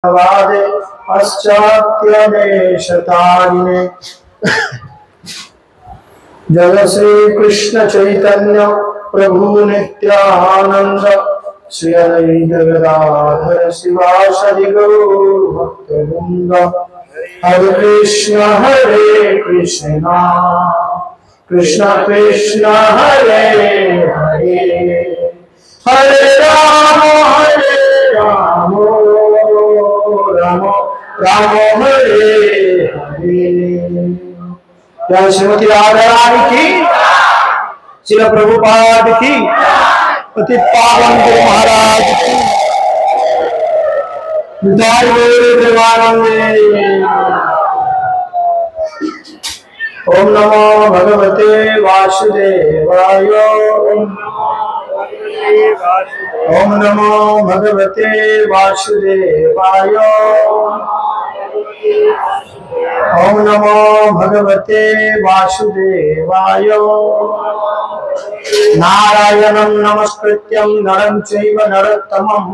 वादे पाश्चात्यदेशतारिणे जय श्री कृष्ण चैतन्य प्रभु नित्यानंद श्री अद्वैत गदाधर शिवासादि गौर भक्तवृंद हरे कृष्ण कृष्ण कृष्ण हरे हरे हरे राम राम राम राम हरे हरे। जय श्रीमती राधा रानी की, श्रील प्रभुपाद की, पतित पावन गुरु महाराज की, विदाई ओम नमो भगवते वासुदेवाय। ओम नमो भगवते वासुदेवाय। ओम नमो भगवते वासुदेवाय। नारायणं नमस्कृत्यं नरं चैव नरोत्तमं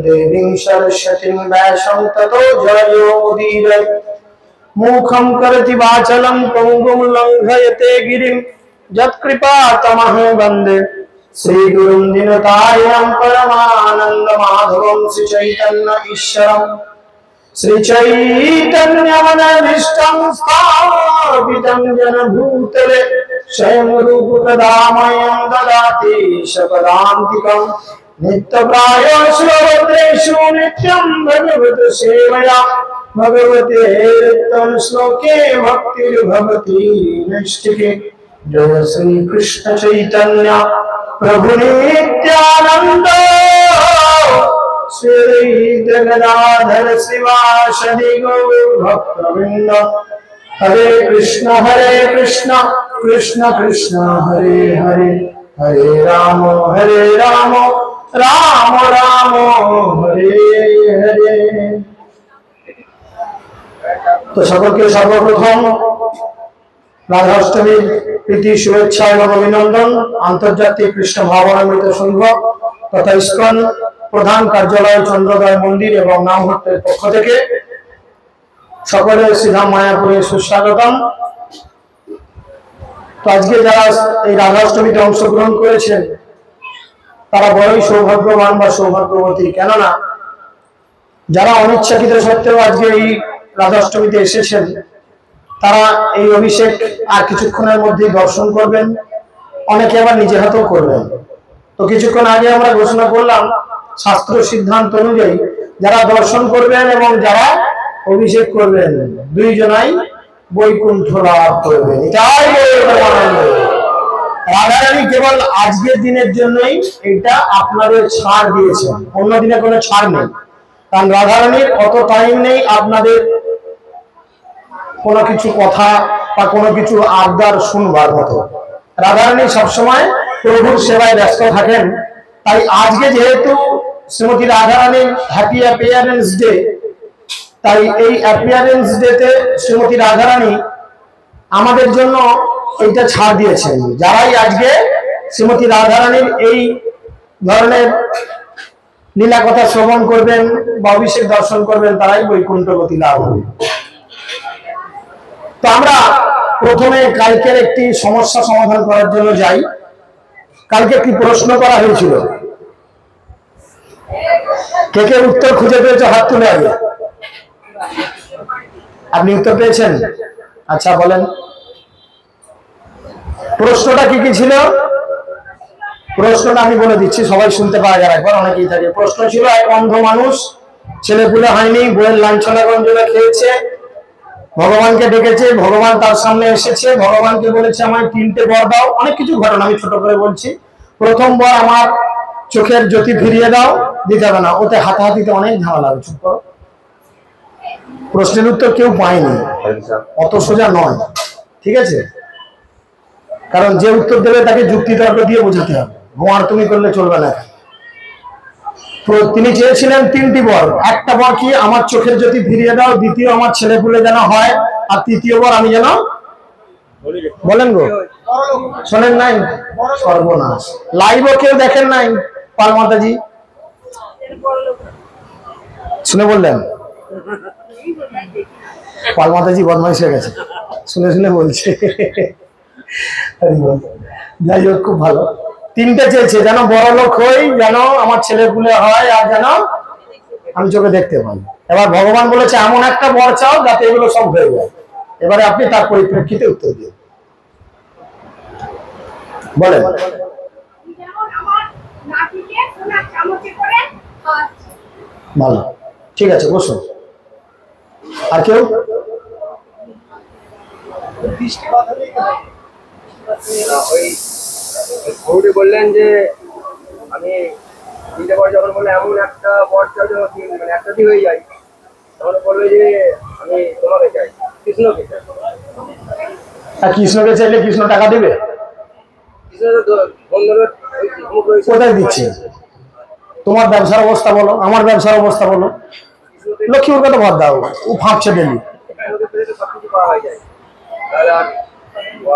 देवीं सरस्वतीं व्यासं ततो जयोदीरये। मुखं करोति वाचालं पङ्गुं लङ्घयते गिरिं यत्कृपातमहं वन्दे श्रीगुरुं दीनतारिणं परमानन्दमाधवं श्रीचैतन्य ईश्वरं श्रीचैतन्यमनभीष्टं स्थापितं येन भूतले स्वयं रूपकदा मह्यं ददाति शपदान्तिकं। नित्यप्रायो श्लोकेषु नित्यं भगवत सेवया भगवते तम श्लोके भक्तिर्भवति नैष्ठिके। जय श्री कृष्ण चैतन्य प्रभु नित्यानंद श्री गदाधर शिवासादि गौर भक्तवृंद हरे कृष्ण कृष्ण कृष्ण हरे हरे हरे राम राम राम हरे हरे। तो সকলকে সর্বপ্রথম রাধাষ্টমীর প্রীতি শুভেচ্ছা এবং অভিনন্দন। আন্তর্জাতিক কৃষ্ণ ভাবনামৃত সংঘ তথা ইস্কন প্রধান কার্যালয় চন্দ্রোদয় মন্দির এবং নামহট্টের পক্ষ থেকে সকলের শ্রীধাম মায়াপুরে সুস্বাগতম। তো আজকে যারা এই রাধাষ্টমীতে অংশগ্রহণ করেছেন তারা বড়ই সৌভাগ্যবান বা সৌভাগ্যবতী, কেননা যারা অনিচ্ছাকৃত সত্ত্বেও আজকে এই রাধাষ্টমীতে এসেছেন তারা এই অভিষেক আর কিছুক্ষণের মধ্যেই দর্শন করবেন, অনেকে আবার নিজে হাতেও করবেন। তো কিছুক্ষণ আগে আমরা ঘোষণা করলাম শাস্ত্র সিদ্ধান্ত অনুযায়ী যারা দর্শন করবেন এবং যারা অভিষেক করবেন দুইজনাই বৈকুণ্ঠ লাভ করবেন। এটাই রাধারানী কেবল আজকের দিনের জন্যই এটা আপনাদের ছাড় দিয়েছেন, অন্য দিনে কোনো ছাড় নেই। কারণ রাধারানীর অত টাইম নেই আপনাদের কোনো কিছু কথা বা কোনো কিছু আবদার শুনবার মতো। রাধারানী সবসময় প্রভুর সেবায় ব্যস্ত থাকেন। তাই আজকে যেহেতু শ্রীমতী রাধারানীর হ্যাপি অ্যাপিয়ারেন্স ডে, তাই এই অ্যাপিয়ারেন্স ডেতে শ্রীমতী রাধারানী আমাদের জন্য এইটা ছাড় দিয়েছেন। যারাই আজকে শ্রীমতী রাধারানীর এই ধরনের লীলা কথা শ্রবণ করবেন বা অভিষেক দর্শন করবেন তারাই বৈকুণ্ঠ গতি লাভ হবে। তো আমরা প্রথমে কালকের একটি সমস্যা সমাধান করার জন্য যাই। কালকে একটি প্রশ্ন করা হয়েছিল, কে কে উত্তর খুঁজে পেয়েছে হাত তুলে আগে। আপনি উত্তর পেয়েছেন? আচ্ছা বলেন প্রশ্নটা কি কি ছিল। প্রশ্নটা আমি বলে দিচ্ছি, সবাই শুনতে পাওয়া যায়, একবার অনেকেই থাকে। প্রশ্ন ছিল, এক অন্ধ মানুষ, ছেলে পুলে হয়নি, বইয়ের লাঞ্ছনা গঞ্জনা খেয়েছে, ভগবানকে ডেকেছে, ভগবান তার সামনে এসেছে, ভগবানকে বলেছে আমায় 3টে বর দাও। অনেক কিছু ঘটনা আমি ছোট করে বলছি। প্রথম বর আমার চোখের জ্যোতি ফিরিয়ে দাও, দিতে হবে না, ওতে হাতাহাতিতে অনেক ঝামেলা হবে। চুপ করো। প্রশ্নের উত্তর কেউ পায়নি, অত সোজা নয়, ঠিক আছে? কারণ যে উত্তর দেবে তাকে যুক্তি তর্ক দিয়ে বোঝাতে হবে, ভোয়ার তুমি করলে চলবে না। তিনি চেয়েছিলেন 3টি বর। একটা বর কি, আমার চোখের জ্যোতি ফিরিয়ে দাও, দ্বিতীয় আমার ছেলে পুলে যেন হয়, আর তৃতীয় বর আমি যেন, বলেন গো, শোনেন নাই? সর্বনাশ, লাইভও কেউ দেখেন নাই? পাল মাতাজি শুনে বললেন পাল মাতাজি বদমাইশ হয়ে গেছে, শুনে শুনে বলছে। যাই হোক, খুব ভালো। তিনটে চেয়েছে, যেন বড় লোক হই, যেন আমার ছেলে পুলে হয়, আর যেন আমি চোখে দেখতে পাই। এবার ভগবান বলেছে এমন একটা বর চাও যাতে এগুলো সব হয়ে যায়। এবারে আপনি তার পরিপ্রেক্ষিতে উত্তর দিন, বলেন। ভালো, ঠিক আছে, বসুন। আর কেউ? বললেন যে আমি তিনটে বর যখন বললে এমন একটা বর চাও মানে একটা দিয়ে হয়ে যায়, তখন বলবে যে আমি তোমাকে চাই, কৃষ্ণকে চাই। কৃষ্ণকে চাইলে কৃষ্ণ টাকা দেবে? কোথায় দিচ্ছে? তোমার ব্যবসার অবস্থা বলো, আমার ব্যবসার অবস্থা বলো। লক্ষ্মীর কথা বাদ দাও, ও ভাবছে ডেলি।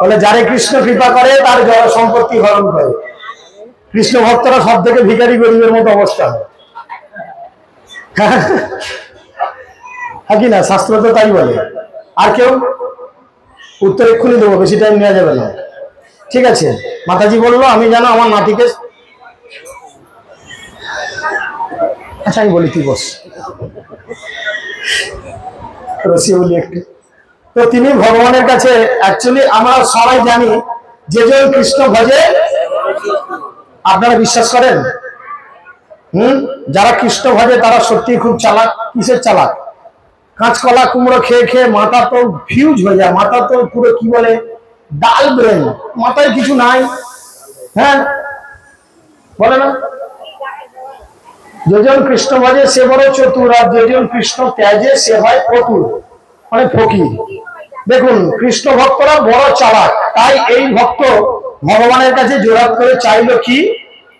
বলে যারে কৃষ্ণ কৃপা করে তার সম্পত্তি হরণ করে। কৃষ্ণ ভক্তরা সব থেকে ভিখারি গরিবের মতো অবস্থা হয়, হ্যাঁ কি না? শাস্ত্র তো তাই বলে। আর কেউ? উত্তর এক্ষুনি দেবো, বেশি টাইম নেওয়া যাবে না। ঠিক আছে, মাতাজি বললো আমি যেন আমার নাতিকে, আচ্ছা আমি বলি, তুই বস, রসিয়ে বলি একটু। তো তিনি ভগবানের কাছে, অ্যাকচুয়ালি আমরা সবাই জানি যে যে কৃষ্ণ ভজে, আপনারা বিশ্বাস করেন? যারা কৃষ্ণ ভজে তারা সত্যি খুব চালাক। কিসের চালাক? কাঁচকলা কুমড়ো খেয়ে খেয়ে মাথা তো ফিউজ হয়ে যায়, মাথা তো পুরো কি বলে ডাল ব্রেন, মাথায় কিছু নাই। হ্যাঁ, বলে না? যেজন কৃষ্ণ ভজে সে বড় চতুর, আর যেজন কৃষ্ণ ত্যাজে সে হয় ফতুর, মানে ফকির। দেখুন, কৃষ্ণ ভক্তরা বড় চালাক, তাই এই ভক্ত ভগবানের কাছে জোরাত করে চাইলো কি?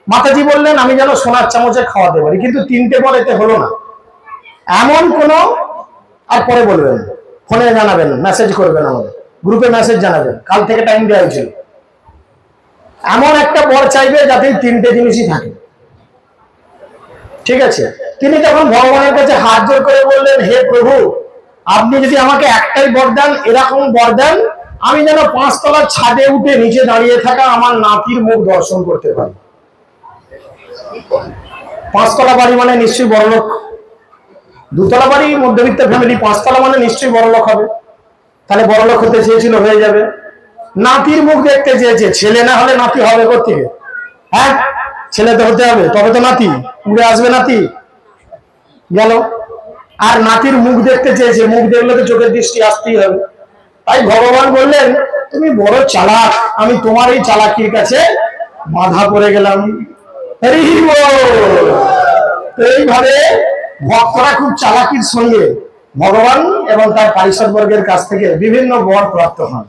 মাতাজি বললেন আমি যেন সোনার চামচে খাওয়াতে পারি, কিন্তু তিনটে পর এতে হলো না। এমন কোন, আর পরে বলবেন, ফোনে জানাবেন, মেসেজ করবেন, আমাদের গ্রুপে মেসেজ জানাবেন, কাল থেকে টাইম দেওয়া হয়েছিল। এমন একটা বর চাইবে যাতে তিনটে জিনিসই থাকে। ঠিক আছে, তিনি যখন ভগবানের কাছে হাত জোর করে বললেন হে প্রভু, আপনি যদি আমাকে একটাই বর দেন, এরকম বর দেন আমি যেন 5 তলার ছাদে উঠে নিচে দাঁড়িয়ে থাকা আমার নাতির মুখ দর্শন করতে পারি। 5 তলা বাড়ি মানে নিশ্চয়ই বড়লোক, 2 তলা বাড়ি মধ্যবিত্ত ফ্যামিলি, 5 তলা মানে নিশ্চয়ই বড়লোক হবে। তাহলে বড়লোক হতে চেয়েছিল, হয়ে যাবে। নাতির মুখ দেখতে চেয়েছে, ছেলে না হলে নাতি হবে কোত্থেকে? হ্যাঁ, ছেলে তো হতে হবে, তবে তো নাতি উড়ে আসবে, নাতি গেল। আর নাতির মুখ দেখতে চেয়েছে, মুখ দেখলে তো চোখের দৃষ্টি আসতেই হবে। তাই ভগবান বললেন তুমি বড় চালাক, আমি তোমার এই চালাকির কাছে বাধা পড়ে গেলাম। এইভাবে ভক্তরা খুব চালাকির সঙ্গে ভগবান এবং তার পারিষদ বর্গের কাছ থেকে বিভিন্ন বর প্রাপ্ত হন,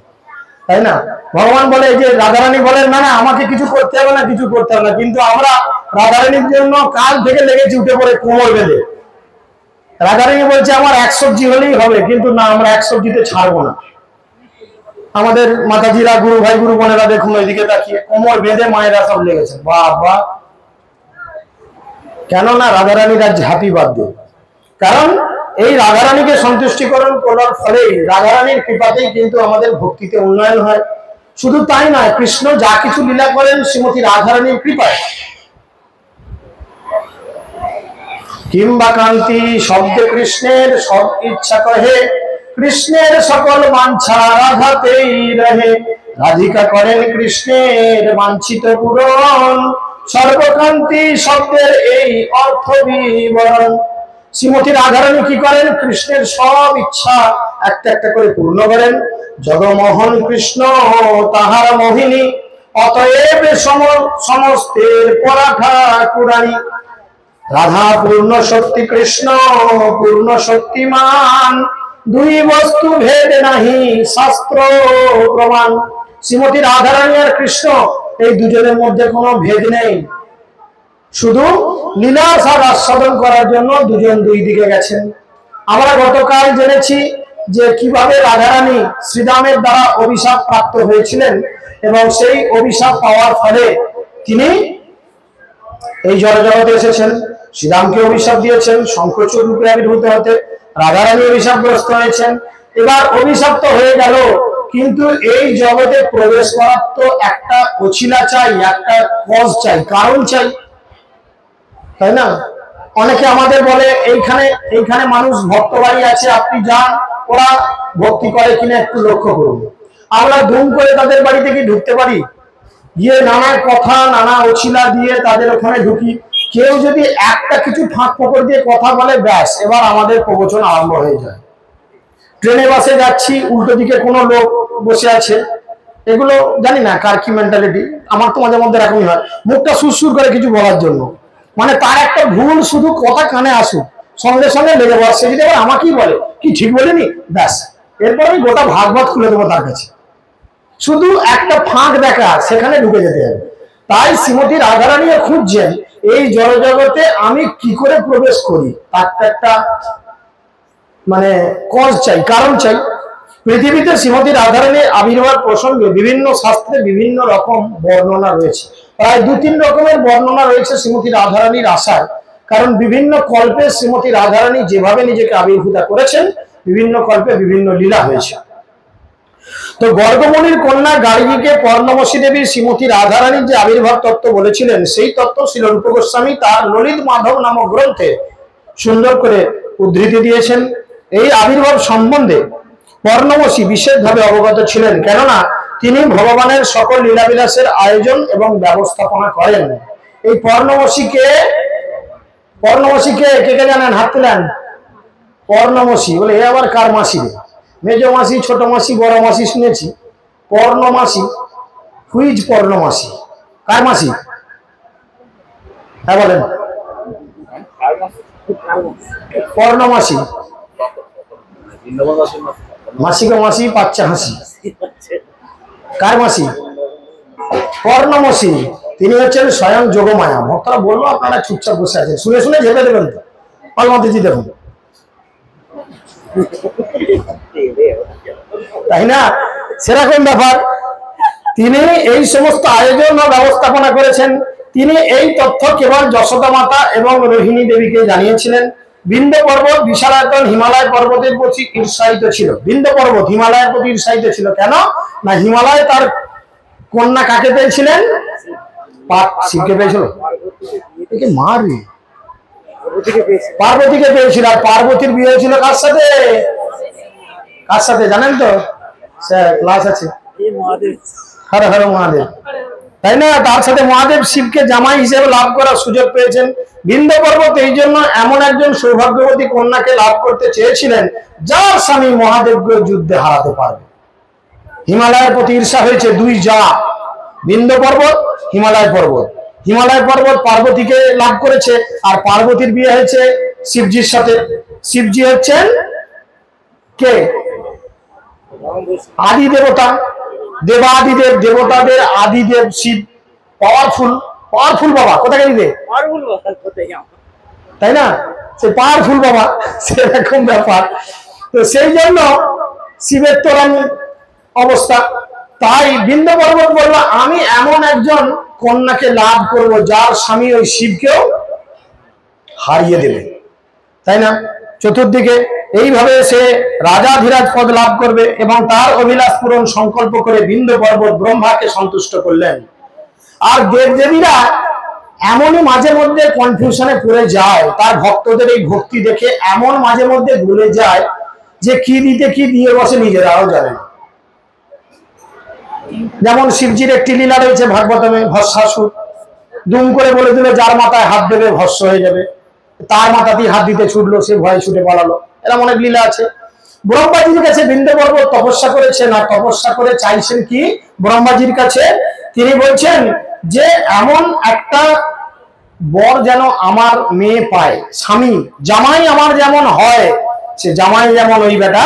তাই না? ভগবান বলে যে রাধারানী বলেন না না আমাকে কিছু করতে হবে না, কিছু করতে হবে না, কিন্তু আমরা রাধারানীর জন্য কাল থেকে লেগেছি উঠে পড়ে কোমর বেঁধে। রাধারানী বলছে আমার 1 সবজি হলেই হবে, কিন্তু না, আমরা 1 সবজিতে ছাড়বো না। আমাদের মাতাজিরা, গুরু ভাই গুরু বোনেরা দেখুন ওইদিকে তাকিয়ে কোমর বেঁধে মায়েরা সব লেগেছে। বাবা, কেননা রাধারানীরা ঝাঁপি বাদ দিয়ে, কারণ এই রাধারানীকে সন্তুষ্টিকরণ করার ফলেই, রাধারানীর কৃপাতেই কিন্তু আমাদের ভক্তিতে উন্নয়ন হয়। শুধু তাই নয়, কৃষ্ণ যা কিছু লীলা করেন শ্রীমতী রাধারানীর কৃপায়। কিংবা কান্তি শব্দে কৃষ্ণের সব ইচ্ছা কহে, কৃষ্ণের সকল বাঞ্ছা রাধাতেই রহে। রাধিকা করেন কৃষ্ণের বাঞ্ছিত পূরণ, সর্বকান্তি শব্দের এই অর্থ বিবরণ। শ্রীমতী রাধারানী কি করেন? কৃষ্ণের সব ইচ্ছা একটা একটা করে পূর্ণ করেন। জগমোহন কৃষ্ণ তাহার মোহিনী, অতএব সমস্তের পরাঠা কুরানি। রাধা পূর্ণ শক্তি, কৃষ্ণ পূর্ণ শক্তিমান, দুই বস্তু ভেদ নাহি শাস্ত্র প্রমাণ। শ্রীমতী রাধারানী আর কৃষ্ণ এই দুজনের মধ্যে কোনো ভেদ নেই, শুধু লীলা সার আস্বাদন করার জন্য দুজন দুই দিকে গেছেন। আমরা গতকাল জেনেছি যে কিভাবে রাধারানী শ্রীরামের দ্বারা অভিশাপ প্রাপ্ত হয়েছিলেন, এবং সেই অভিশাপ পাওয়ার ফলে তিনি এই জড়জগতে এসেছেন। শ্রীরামকে অভিশাপ দিয়েছেন শঙ্খচূড় রূপে আবির্ভূত হতে, রাধারানী অভিশাপগ্রস্ত হয়েছেন। এবার অভিশপ্ত হয়ে গেল, কিন্তু এই জগতে প্রবেশ করার তো একটা ওছিলা চাই, একটা কজ চাই, কারণ চাই, তাই না? অনেকে আমাদের বলে এইখানে এইখানে মানুষ ভক্ত বাড়ি আছে, আপনি যান, ওরা ভক্তি করে কিনা একটু লক্ষ্য করুন। আমরা ধুম করে তাদের বাড়িতে কি ঢুকতে পারি? গিয়ে নানা কথা নানা ওছিলা দিয়ে তাদের ওখানে ঢুকি। কেউ যদি একটা কিছু ফাঁক ফোকর দিয়ে কথা বলে, ব্যাস এবার আমাদের প্রবচন আরম্ভ হয়ে যায়। ট্রেনে বাসে যাচ্ছি, উল্টো দিকে কোনো লোক বসে আছে, এগুলো জানি না কার কি মেন্টালিটি, আমার তো মাঝে মধ্যে এরকমই হয়, মুখটা সুরসুর করে কিছু বলার জন্য, মানে তার একটা ভুল শুধু কথা কানে আসুক, সঙ্গে সঙ্গে লেগে বসে, যদি আবার আমাকেই বলে কি ঠিক বলিনি, ব্যাস এরপর আমি গোটা ভাগবত খুলে দেবো তার কাছে। শুধু একটা ফাঁক দেখা, সেখানে ঢুকে যেতে হবে। তাই শ্রীমতী রাধারানীও খুঁজছেন এই জড়জগতে আমি কি করে প্রবেশ করি, তার একটা মানে কজ চাই, কারণ চাই। পৃথিবীতে শ্রীমতী রাধারানীর আবির্ভাব প্রসঙ্গে বিভিন্ন শাস্ত্রে বিভিন্ন রকম বর্ণনা রয়েছে, প্রায় 2-3 রকমের বর্ণনা রয়েছে শ্রীমতী রাধারানীর আসার। কারণ বিভিন্ন কল্পে শ্রীমতী রাধারানী যেভাবে নিজেকে আবির্ভূত করেছেন, বিভিন্ন কল্পে বিভিন্ন লীলা হয়েছে। তো গর্গমুনির কন্যা গার্গীকে পর্ণমসী দেবী শ্রীমতী রাধারানীর যে আবির্ভাব তত্ত্ব বলেছিলেন, সেই তত্ত্ব শ্রীল রূপ গোস্বামী তার ললিত মাধব নামক গ্রন্থে সুন্দর করে উদ্ধৃতি দিয়েছেন। এই আবির্ভাব সম্বন্ধে পর্ণমসী বিশেষভাবে অবগত ছিলেন, কেননা তিনি ভগবানের সকল লীলাবিলাসের আয়োজন এবং ব্যবস্থাপনা করেন। এই পর্ণমসীকে কে কে জানেন? হাত তুলেন। পর্ণমসী বলে এ আবার কার মাসি? মেজ মাসি, ছোট মাসি, বড় মাসি শুনেছি, পর্ণমাসী হুইজ পর্ণমাসী কার মাসি? হ্যাঁ বলেন। পর্ণমাসী মাসিকে মাসি বাচ্চা হাসি, কার মাসি? পর্ণমসী। তিনি হচ্ছেন স্বয়ং যোগমায়া। ভক্তরা বললো আপনারা চুপচাপ বসে আছেন, শুনে শুনে ঝেপে দেবেন তো, অলমাতিজি দেখুন, তাই না? সেরকম ব্যাপার। তিনি এই সমস্ত আয়োজন ও ব্যবস্থাপনা করেছেন। তিনি এই তথ্য কেবল যশোদা মাতা এবং রোহিণী দেবীকে জানিয়েছিলেন। বিন্ধ্য পর্বত বিশালায়তন হিমালয় পর্বতের প্রতি ঈর্ষায়িত ছিল। বিন্ধ্য পর্বত হিমালয়ের প্রতি ঈর্ষায়িত ছিল, কেন না হিমালয় তার কন্যা কাকে পেয়েছিলেন? শিবকে পেয়েছিল, মারি পার্বতীকে পেয়েছিল। আর পার্বতীর বিয়ে হয়েছিল কার সাথে? কার সাথে জানেন তো? স্যার ক্লাস আছে, হর হর মহাদেব, তাই না? তার সাথে মহাদেব শিবকে জামাই হিসেবে লাভ করার সুযোগ পেয়েছেন। বিন্ধ্য পর্বত এই জন্য এমন একজন সৌভাগ্যবতী কন্যাকে লাভ করতে চেয়েছিলেন, যার স্বামী মহাদেবকে যুদ্ধে হারাতে পারবে। হিমালয়ের প্রতি ঈর্ষা হয়েছে দুই যা, বিন্ধ্য পর্বত, হিমালয় পর্বত। হিমালয় পর্বত পার্বতীকে লাভ করেছে, আর পার্বতীর বিয়ে হয়েছে শিবজির সাথে। শিবজি হচ্ছেন কে? আদি দেবতা, দেবাদিদেব, দেবতাদের আদিদেব শিব। পাওয়ারফুল বাবা, কোথায় গেলি? তাই না? সে পাওয়ারফুল বাবা, সেরকম ব্যাপার। তো সেই জন্য শিবের তোরণ অবস্থা। তাই বিন্ধ্য পর্বত বললো আমি এমন একজন কন্যাকে লাভ করব, যার স্বামী ওই শিবকেও হারিয়ে দেবে, তাই না? চতুর্দিকে এইভাবে সে রাজাধিরাজ পদ লাভ করবে, এবং তার অভিলাষ পূরণ সংকল্প করে বিন্ধ্য পর্বত ব্রহ্মাকে সন্তুষ্ট করলেন। আর দেবদেবীরা এমনই মাঝে মধ্যে কনফিউশনে পড়ে যায়, তার ভক্তদের এই ভক্তি দেখে এমন মাঝে মধ্যে ভুলে যায় যে কি দিতে কি দিয়ে বসে নিজেরাও জানে না। যেমন শিবজির একটি লীলা রয়েছে ভাগবতমে, ভস্মাসুর দুম করে বলে দিল যার মাথায় হাত দেবে ভস্ম হয়ে যাবে, তার মাথাতেই হাত দিতে ছুটলো, সে ভয়ে ছুটে পালালো। এরকম অনেক লীলা আছে। ব্রহ্মাজির কাছে বিন্ধ্য পর্বত তপস্যা করেছেন, আর তপস্যা করে চাইছেন কি ব্রহ্মাজির কাছে? তিনি বলছেন যে এমন একটা বর যেন আমার মেয়ে পায়, স্বামী জামাই আমার যেমন হয়, সে জামাই যেমন ওই বেটা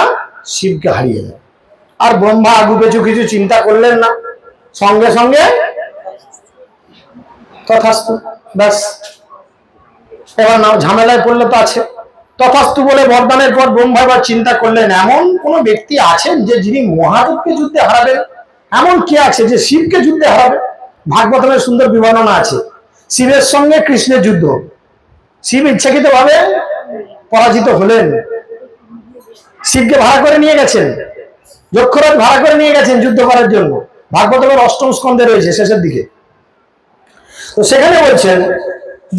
শিবকে হারিয়ে দেয়। আর ব্রহ্মা আগু পেছু কিছু চিন্তা করলেন না, সঙ্গে সঙ্গে তথাস্তু, ব্যাস। এবার না ঝামেলায় পড়লে তো আছে। তথাস্তু বলে বরদানের পর ব্রহ্মা এবার চিন্তা করলেন এমন কোন ব্যক্তি আছেন যে যিনি মহাদেবকে যুদ্ধে হারাবেন? এমন কে আছে যে শিবকে যুদ্ধে হারাবে? ভাগবতের সুন্দর বিবর্ণনা আছে। শিবের সঙ্গে কৃষ্ণের যুদ্ধ, শিব ইচ্ছাকৃত ভাবে পরাজিত হলেন, শিবকে ভাড়া করে নিয়ে গেছেন, যক্ষরাজ ভাড়া করে নিয়ে গেছেন যুদ্ধ করার জন্য। ভাগবতের 8ম স্কন্ধে রয়েছে শেষের দিকে। তো সেখানে বলছেন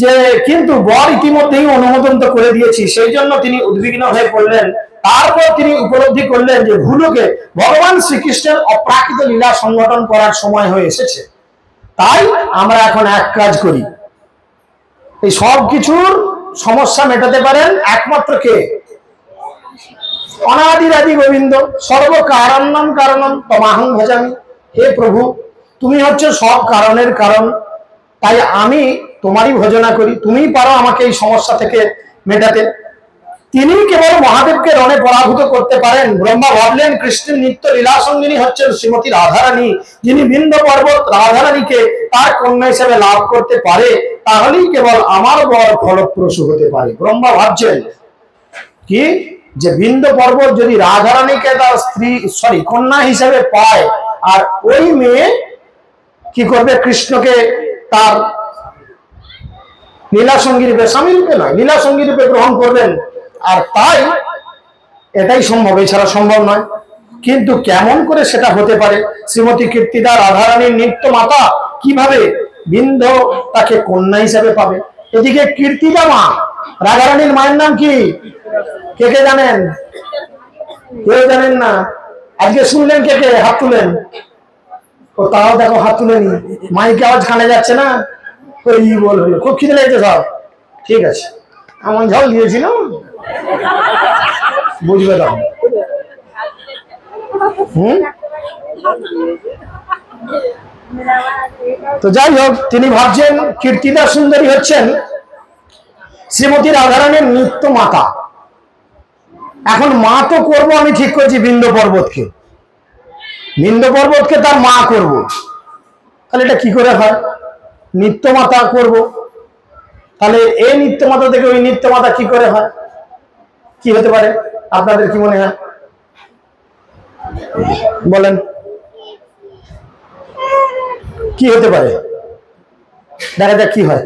যে কিন্তু বর ইতিমধ্যেই অনুমোদন তো করে দিয়েছি, সেই জন্য তিনি উদ্বিগ্ন হয়ে পড়লেন। তারপর তিনি উপলব্ধি করলেন যে ভুলুকে ভগবান শ্রীকৃষ্ণের অপ্রাকৃত লীলা সংগঠন করার সময় হয়ে এসেছে। তাই আমরা এখন এক কাজ করি, এই সব কিছুর সমস্যা মেটাতে পারেন একমাত্র কে? অনাদিরাদি গোবিন্দ, সর্ব কারণম কারণম তমাহং ভজামি। হে প্রভু, তুমি হচ্ছে সব কারণের কারণ, তাই আমি তোমারই ভজনা করি, তুমিই পারো আমাকে এই সমস্যা থেকে মেটাতে। তিনি কেবল মহাদেবকে রণে পরাভূত করতে পারেন। ব্রহ্মা ভাবলেন কৃষ্ণের নিত্য লীলাসঙ্গিনী হচ্ছেন শ্রীমতী রাধারানী, যিনি বিন্ধ্য পর্বত রাধারানীকে তার কন্যা হিসেবে লাভ করতে পারে, তাহলেই কেবল আমার বর ফলপ্রসূ হতে পারে। ব্রহ্মা ভাবছেন কি, যে বিন্ধ্য পর্বত যদি রাধারানীকে তার কন্যা হিসেবে পায়, আর ওই মেয়ে কি করবে? কৃষ্ণকে তার লীলাসঙ্গী রূপে, স্বামী রূপে নয়, লীলাসঙ্গী রূপে গ্রহণ করবেন। আর তাই এটাই সম্ভব, এছাড়া সম্ভব নয়। কিন্তু কেমন করে সেটা হতে পারে? শ্রীমতী কীর্তিদা রাধারানীর নিত্য মাতা, কিভাবে বিন্ধ্য তাকে কন্যা হিসেবে পাবে? এদিকে কীর্তিদা মা, রাধারানীর মায়ের নাম কি? কে কে জানেন? কেউ জানেন না? আজকে শুনলেন কে কে? হাত তুলেন। ও তাও দেখো হাত তুলেনি, মাইকে আওয়াজ কানে যাচ্ছে না। ওই বল হলো, খুব খিদে লেগেছে সব, ঠিক আছে, আমার ঝাল দিয়েছিল, বুঝবে তখন। তো যাই হোক, তিনি ভাবছেন কীর্তিদা সুন্দরী হচ্ছেন শ্রীমতী রাধারানীর নিত্য মাতা। এখন মা তো করবো আমি ঠিক করেছি বিন্ধ্য পর্বতকে, বিন্ধ্য পর্বতকে তার মা করব, তাহলে এটা কি করে হয়? নিত্য মাতা করব, তাহলে এই নিত্য মাতা থেকে ওই নিত্য মাতা কি করে হয়? কি হতে পারে আপনাদের কি মনে হয়? বলেন, কি হতে পারে? দেখা যাক কি হয়।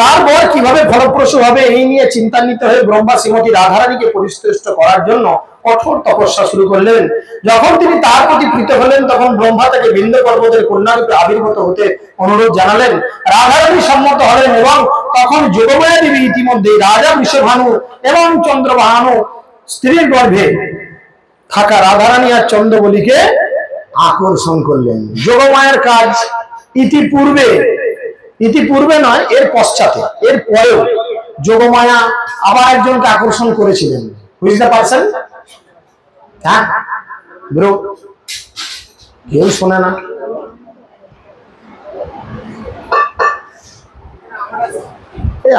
তারপর কিভাবে ফলপ্রসূ হবে এই নিয়ে চিন্তান্বিত হয়ে ব্রহ্মা শ্রীমতী রাধারানীকে পরিতুষ্ট করার জন্য কঠোর তপস্যা শুরু করলেন। যখন তিনি তার প্রতি প্রীত হলেন, তখন ব্রহ্মা তাকে বিন্ধ্য পর্বতের কন্যারূপে আবির্ভূত হতে অনুরোধ জানালেন। রাধারানী সম্মত হলেন এবং তখন যোগমায়া দেবী ইতিমধ্যে রাজা বৃষভানু এবং চন্দ্রবাহানু স্ত্রীর গর্ভে থাকা রাধারানী আর চন্দ্রবলীকে আকর্ষণ করলেন। যোগমায়ার কাজ ইতিপূর্বে নয়, এর পশ্চাতে, এর পরেও যোগমায়া আবার একজনকে আকর্ষণ করেছিলেন। বুঝতে পারছেন? হ্যাঁ ব্রো, কেউ শোনে না।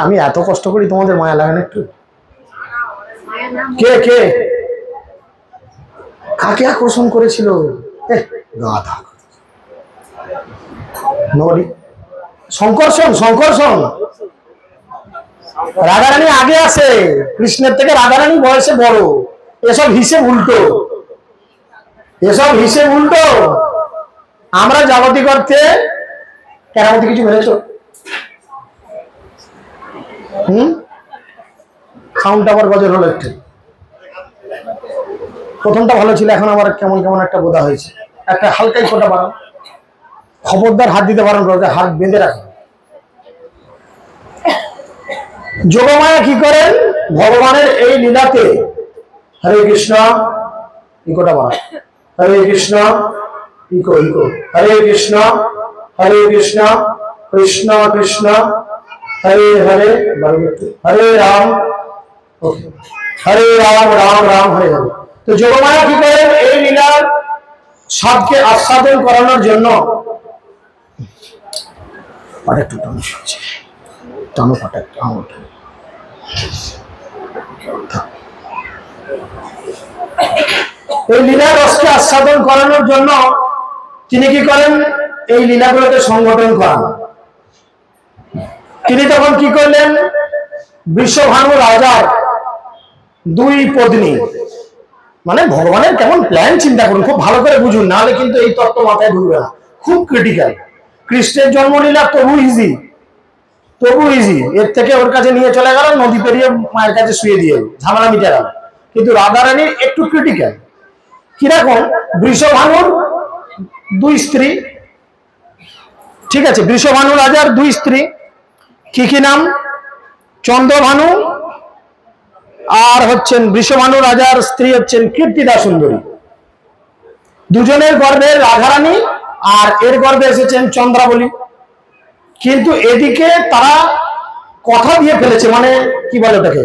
আমি এত কষ্ট করি, তোমাদের মায়া লাগে না একটু? কে কে কাকে আকর্ষণ করেছিল? গাধা নবী শঙ্কর্ষণ, শঙ্কর্ষণ। রাধারানী আগে আসে কৃষ্ণের থেকে, রাধারানী বয়সে বড়। এসব হিসেব উল্টো, এসব হিসেব উল্টো। আমরা জাগতিক অর্থে কেরামতি কিছু মেরেছ? সাউন্ডটা আবার গজর হলো একটু। প্রথমটা ভালো ছিল, এখন আবার কেমন কেমন একটা বোধা হয়েছে। একটা হালকাই ফোটা বাড়ান, খবরদার হাত দিতে পারেন, হাত বেঁধে রাখেন। যোগমায়া কি করেন? ভগবানের এই লীলাতে হরে কৃষ্ণ, ইকোটা বাড়ান, হরে কৃষ্ণ, ইকো ইকো, হরে কৃষ্ণ কৃষ্ণ কৃষ্ণ হরে হরে, হরে রাম, হরে রাম রাম রাম হরে হরে। তো যোগমায়া কি করেন? এই লীলার স্বাদকে আস্বাদন করানোর জন্য আরেকটু টানো শুনছে, টানো পাটা টানো। এই লীলার রসকে আস্বাদন করানোর জন্য তিনি কি করেন? এই লীলাগুলোকে সংগঠন করান। তিনি তখন কি করলেন? বৃষভানু রাজার 2 পত্নী, মানে ভগবানের কেমন প্ল্যান চিন্তা করুন, খুব ভালো করে বুঝুন, নাহলে কিন্তু এই তত্ত্ব মাথায় ঢুকবে না, খুব ক্রিটিক্যাল। কৃষ্ণের জন্মলীলা তবু ইজি, এর থেকে ওর কাছে নিয়ে চলে গেল, নদী পেরিয়ে মায়ের কাছে শুয়ে দিয়ে ঝামেলা মিটে গেল। কিন্তু রাধারানীর একটু ক্রিটিক্যাল। কিরকম? বৃষভানুর 2 স্ত্রী, ঠিক আছে, বৃষভানু রাজার 2 স্ত্রী, কি নাম? চন্দ্রভানু, আর হচ্ছেন বৃষভানু রাজার স্ত্রী হচ্ছেন কীর্তিদা সুন্দরী। দুজনের গর্ভে রাধারানী আর এর গর্ভে এসেছেন চন্দ্রাবলী। কিন্তু এদিকে তারা কথা দিয়ে ফেলেছে, মানে কি বলে ওটাকে,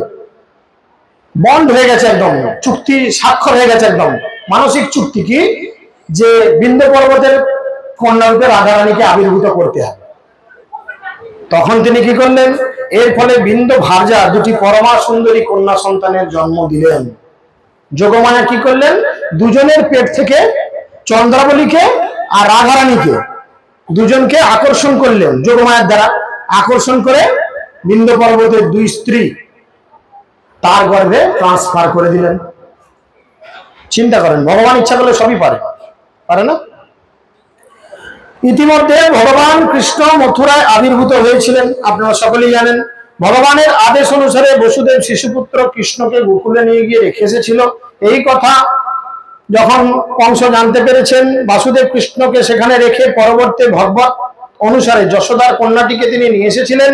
বন্ড হয়ে গেছে, একদম চুক্তি স্বাক্ষর হয়ে গেছে, একদম মানসিক চুক্তি, কি যে বিন্ধ্য পর্বতের কন্যারূপে রাধারানীকে আবির্ভূত করতে হবে। তখন তিনি কি করলেন? এর ফলে বিন্ধ্য ভার্যা 2টি পরমা সুন্দরী কন্যা সন্তানের জন্ম দিলেন। যোগমায়া কি করলেন? দুজনের পেট থেকে চন্দ্রাবলীকে আর রাধারানীকে দুজনকে আকর্ষণ করলেন, যোগমায়ার দ্বারা আকর্ষণ করে বিন্ধ্য পর্বতের 2 স্ত্রী তার গর্ভে ট্রান্সফার করে দিলেন। চিন্তা করেন, ভগবান ইচ্ছা করলে সবই পারে না? ইতিমধ্যে ভগবান কৃষ্ণ মথুরায় আবির্ভূত হয়েছিলেন, আপনারা সকলেই জানেন। ভগবানের আদেশ অনুসারে বসুদেব শিশুপুত্র কৃষ্ণকে গোকুলে নিয়ে গিয়ে রেখে এসেছিল। এই কথা যখন কংস জানতে পেরেছেন, বাসুদেব কৃষ্ণকে সেখানে রেখে পরবর্তী ভগবত অনুসারে যশোদার কন্যাটিকে তিনি নিয়ে এসেছিলেন,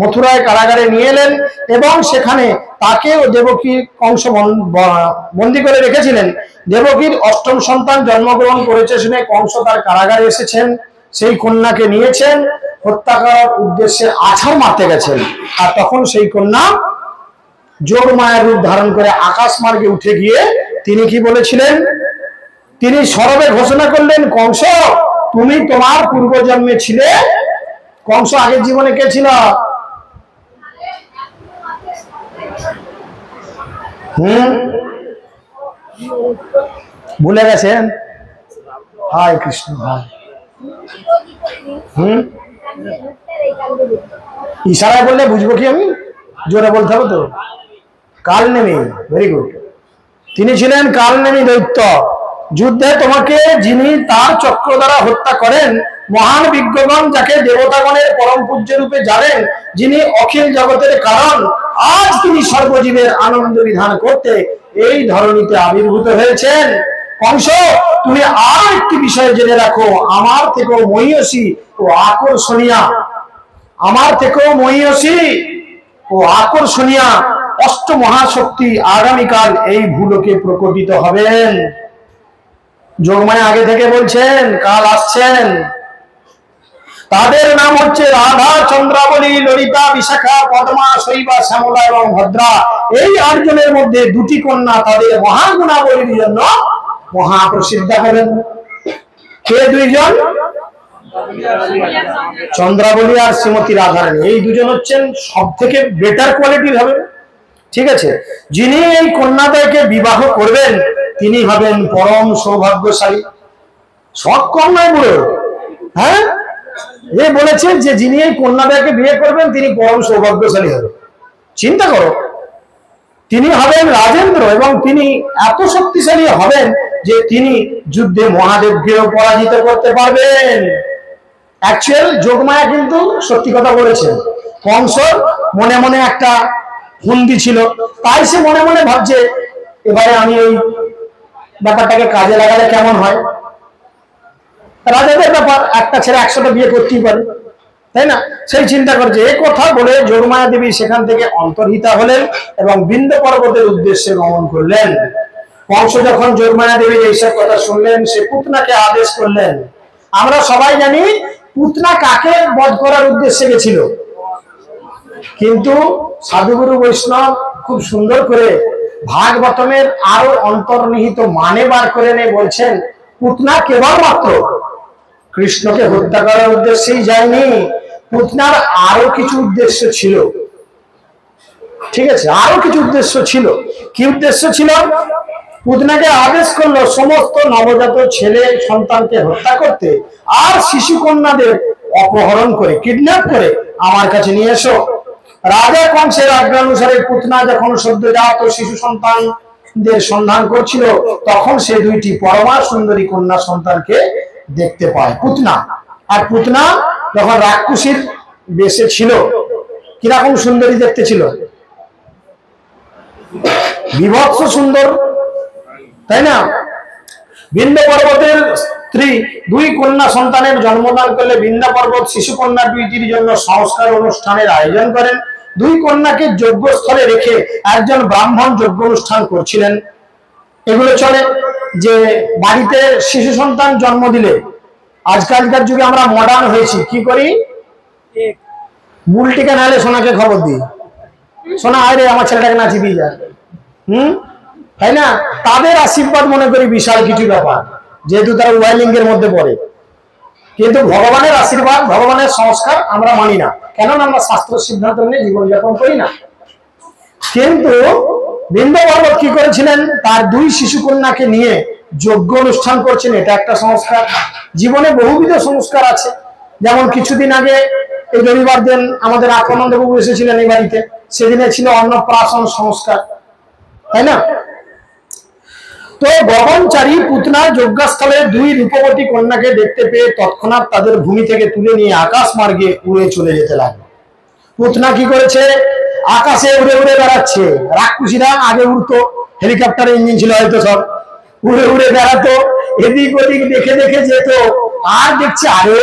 মথুরায় কারাগারে নিয়ে এলেন এবং সেখানে তাকে ও দেবকী কংস বন্দী করে রেখেছিলেন। দেবকীর 8ম সন্তান জন্মগ্রহণ করেছে শুনে কংস তার কারাগারে এসেছেন, সেই কন্যাকে নিয়েছেন, হত্যা করার উদ্দেশ্যে আছাড় মারতে গেছেন। আর তখন সেই কন্যা যোগমায়ার রূপ ধারণ করে আকাশ মার্গে উঠে গিয়ে তিনি কি বলেছিলেন? তিনি সরবে ঘোষণা করলেন, কংস তুমি তোমার পূর্বজন্মে ছিলে। কংস আগের জীবনে কে ছিল? ভুলে গেছেন? হায় কৃষ্ণ, হায়। ইশারায় বললে বুঝবো কি আমি? জোরে বলতে হবে তো। Kalanemi, very good. তিনি ছিলেন কালনেমী দৈত্য। যুদ্ধে তোমাকে যিনি তার চক্র দ্বারা হত্যা করেন, মহান বিজ্ঞগণ যাকে দেবতাগণের পরম পূজ্য রূপে জানেন, যিনি অখিল জগতের কারণ, আজ তিনি সর্বজীবের আনন্দ বিধান করতে এই ধরনীতে আবির্ভূত হয়েছেন। কংস, তুমি আর একটি বিষয় জেনে রাখো, আমার থেকেও মহীয়সী ও আকর্ষণীয়, আমার থেকেও মহীয়সী ও আকর্ষণীয় অষ্টমহাশক্তি আগামীকাল এই ভূলোকে প্রকটিত হবেন। যোগমায়া আগে থেকে বলছেন কাল আসছেন। তাদের নাম হচ্ছে রাধা, চন্দ্রাবলী, ললিতা, বিশাখা, পদ্মা, শৈবা, শ্যামলা এবং ভদ্রা। এই 8 জনের মধ্যে 2টি কন্যা তাদের মহাগুণাবলীর জন্য মহাপ্রসিদ্ধ হবেন। কে 2 জন? চন্দ্রাবলী আর শ্রীমতী রাধারানী। এই 2 জন হচ্ছেন সব থেকে বেটার কোয়ালিটির হবেন, ঠিক আছে। যিনি এই কন্যাদেরকে বিবাহ করবেন তিনি হবেন পরম সৌভাগ্যশালী। সব কন্যাই বুড়ো, হ্যাঁ, এ বলেছেন যে যিনি এই কন্যাদেরকে বিয়ে করবেন তিনি পরম সৌভাগ্যশালী হবেন। চিন্তা করো, তিনি হবেন রাজেন্দ্র এবং তিনি এত শক্তিশালী হবেন যে তিনি যুদ্ধে মহাদেবকেও পরাজিত করতে পারবেন। অ্যাকচুয়াল যোগমায়া কিন্তু সত্যি কথা বলেছেন। কংস মনে মনে একটা হুন্দি ছিল, তাই সে মনে মনে ভাবছে এবারে আমি এই ব্যাপারটাকে কাজে লাগালে কেমন হয়। রাজাদের ব্যাপার, একটা ছেলে 100টা বিয়ে করতেই পারে, তাই না? সেই চিন্তা করছে। এই কথা বলে যোগমায়া দেবী সেখান থেকে অন্তর্হিতা হলেন এবং বিন্ধ্য পর্বতের উদ্দেশ্যে গমন করলেন। কংস যখন যোগমায়া দেবীর এইসব কথা শুনলেন, সে পুতনাকে আদেশ করলেন। আমরা সবাই জানি পুতনা কাকে বধ করার উদ্দেশ্যে গেছিল, কিন্তু সাধুগুরু বৈষ্ণব খুব সুন্দর করে ভাগবতমের আরো অন্তর্নিহিত মানে বার করে নিয়ে বলছেন, পুতনা কেবলমাত্র কৃষ্ণকে হত্যা করার উদ্দেশ্যেই যায়নি, পুতনার আরো কিছু উদ্দেশ্য ছিল, ঠিক আছে, আরো কিছু উদ্দেশ্য ছিল। কি উদ্দেশ্য ছিল? পুতনাকে আদেশ করলো সমস্ত নবজাত ছেলে সন্তানকে হত্যা করতে আর শিশু কন্যাদের অপহরণ করে কিডন্যাপ করে আমার কাছে নিয়ে এসো। রাজা কংসের আজ্ঞানুসারে পুতনা যখন সদ্যজাত শিশু সন্তানদের সন্ধান করছিল, তখন সে 2টি পরমা সুন্দরী কন্যা সন্তানকে দেখতে পায়। পুতনা আর পুতনা যখন রাক্ষসীর বেশে ছিল, কিরকম সুন্দরী দেখতে ছিল? বিভৎস সুন্দর, তাই না? বিন্ধ্য পর্বতের স্ত্রী দুই কন্যা সন্তানের জন্মদান করলে বিন্ধ্য পর্বত শিশু কন্যা দুইটির জন্য সংস্কার অনুষ্ঠানের আয়োজন করেন। দুই কন্যাকে যজ্ঞস্থলে রেখে একজন ব্রাহ্মণ যজ্ঞ অনুষ্ঠান করছিলেন। এগুলো চলে যে বাড়িতে শিশু সন্তান জন্ম দিলে, আজকালকার যুগে আমরা মডার্ন হয়েছি, কি করি, বুলটিকে নাহলে সোনাকে খবর দিই, সোনা আরে আমার ছেলেটাকে নাচি দিয়ে যায়, তাই না? তাদের আশীর্বাদ মনে করি বিশাল কিছু ব্যাপার, যেহেতু তারা ওয়াইলিঙ্গের মধ্যে পড়ে। কিন্তু ভগবানের আশীর্বাদ, ভগবানের সংস্কার আমরা মানি না, কেননা আমরা শাস্ত্র সিদ্ধান্ত নিয়ে জীবনযাপন করি না। কিন্তু বিন্ধ্য পর্বত কি করেছিলেন, তার দুই শিশু কন্যাকে নিয়ে যজ্ঞ অনুষ্ঠান করছেন, এটা একটা সংস্কার। জীবনে বহুবিধ সংস্কার আছে, যেমন কিছুদিন আগে এই রবিবার দিন আমাদের আত্মানন্দবাবু এসেছিলেন এই বাড়িতে, সেদিনে ছিল অন্নপ্রাশন সংস্কার, তাই না? তো গগনচারী পুতনা যজ্ঞস্থলে দুই রূপবতী কন্যাকে দেখতে পেয়ে তৎক্ষণাৎ তাদের ভূমি থেকে তুলে নিয়ে আকাশ মার্গে উড়ে চলে যেতে লাগলো। পুতনা কি করেছে, আকাশে উড়ে উড়ে বেড়াচ্ছে। রাক্ষসীরা আগে উড়তো, হেলিকপ্টারের ইঞ্জিন ছিল হয়তো, সব উড়ে উড়ে বেড়াতো, এদিক ওদিক দেখে দেখে যেত। আর দেখছে আরে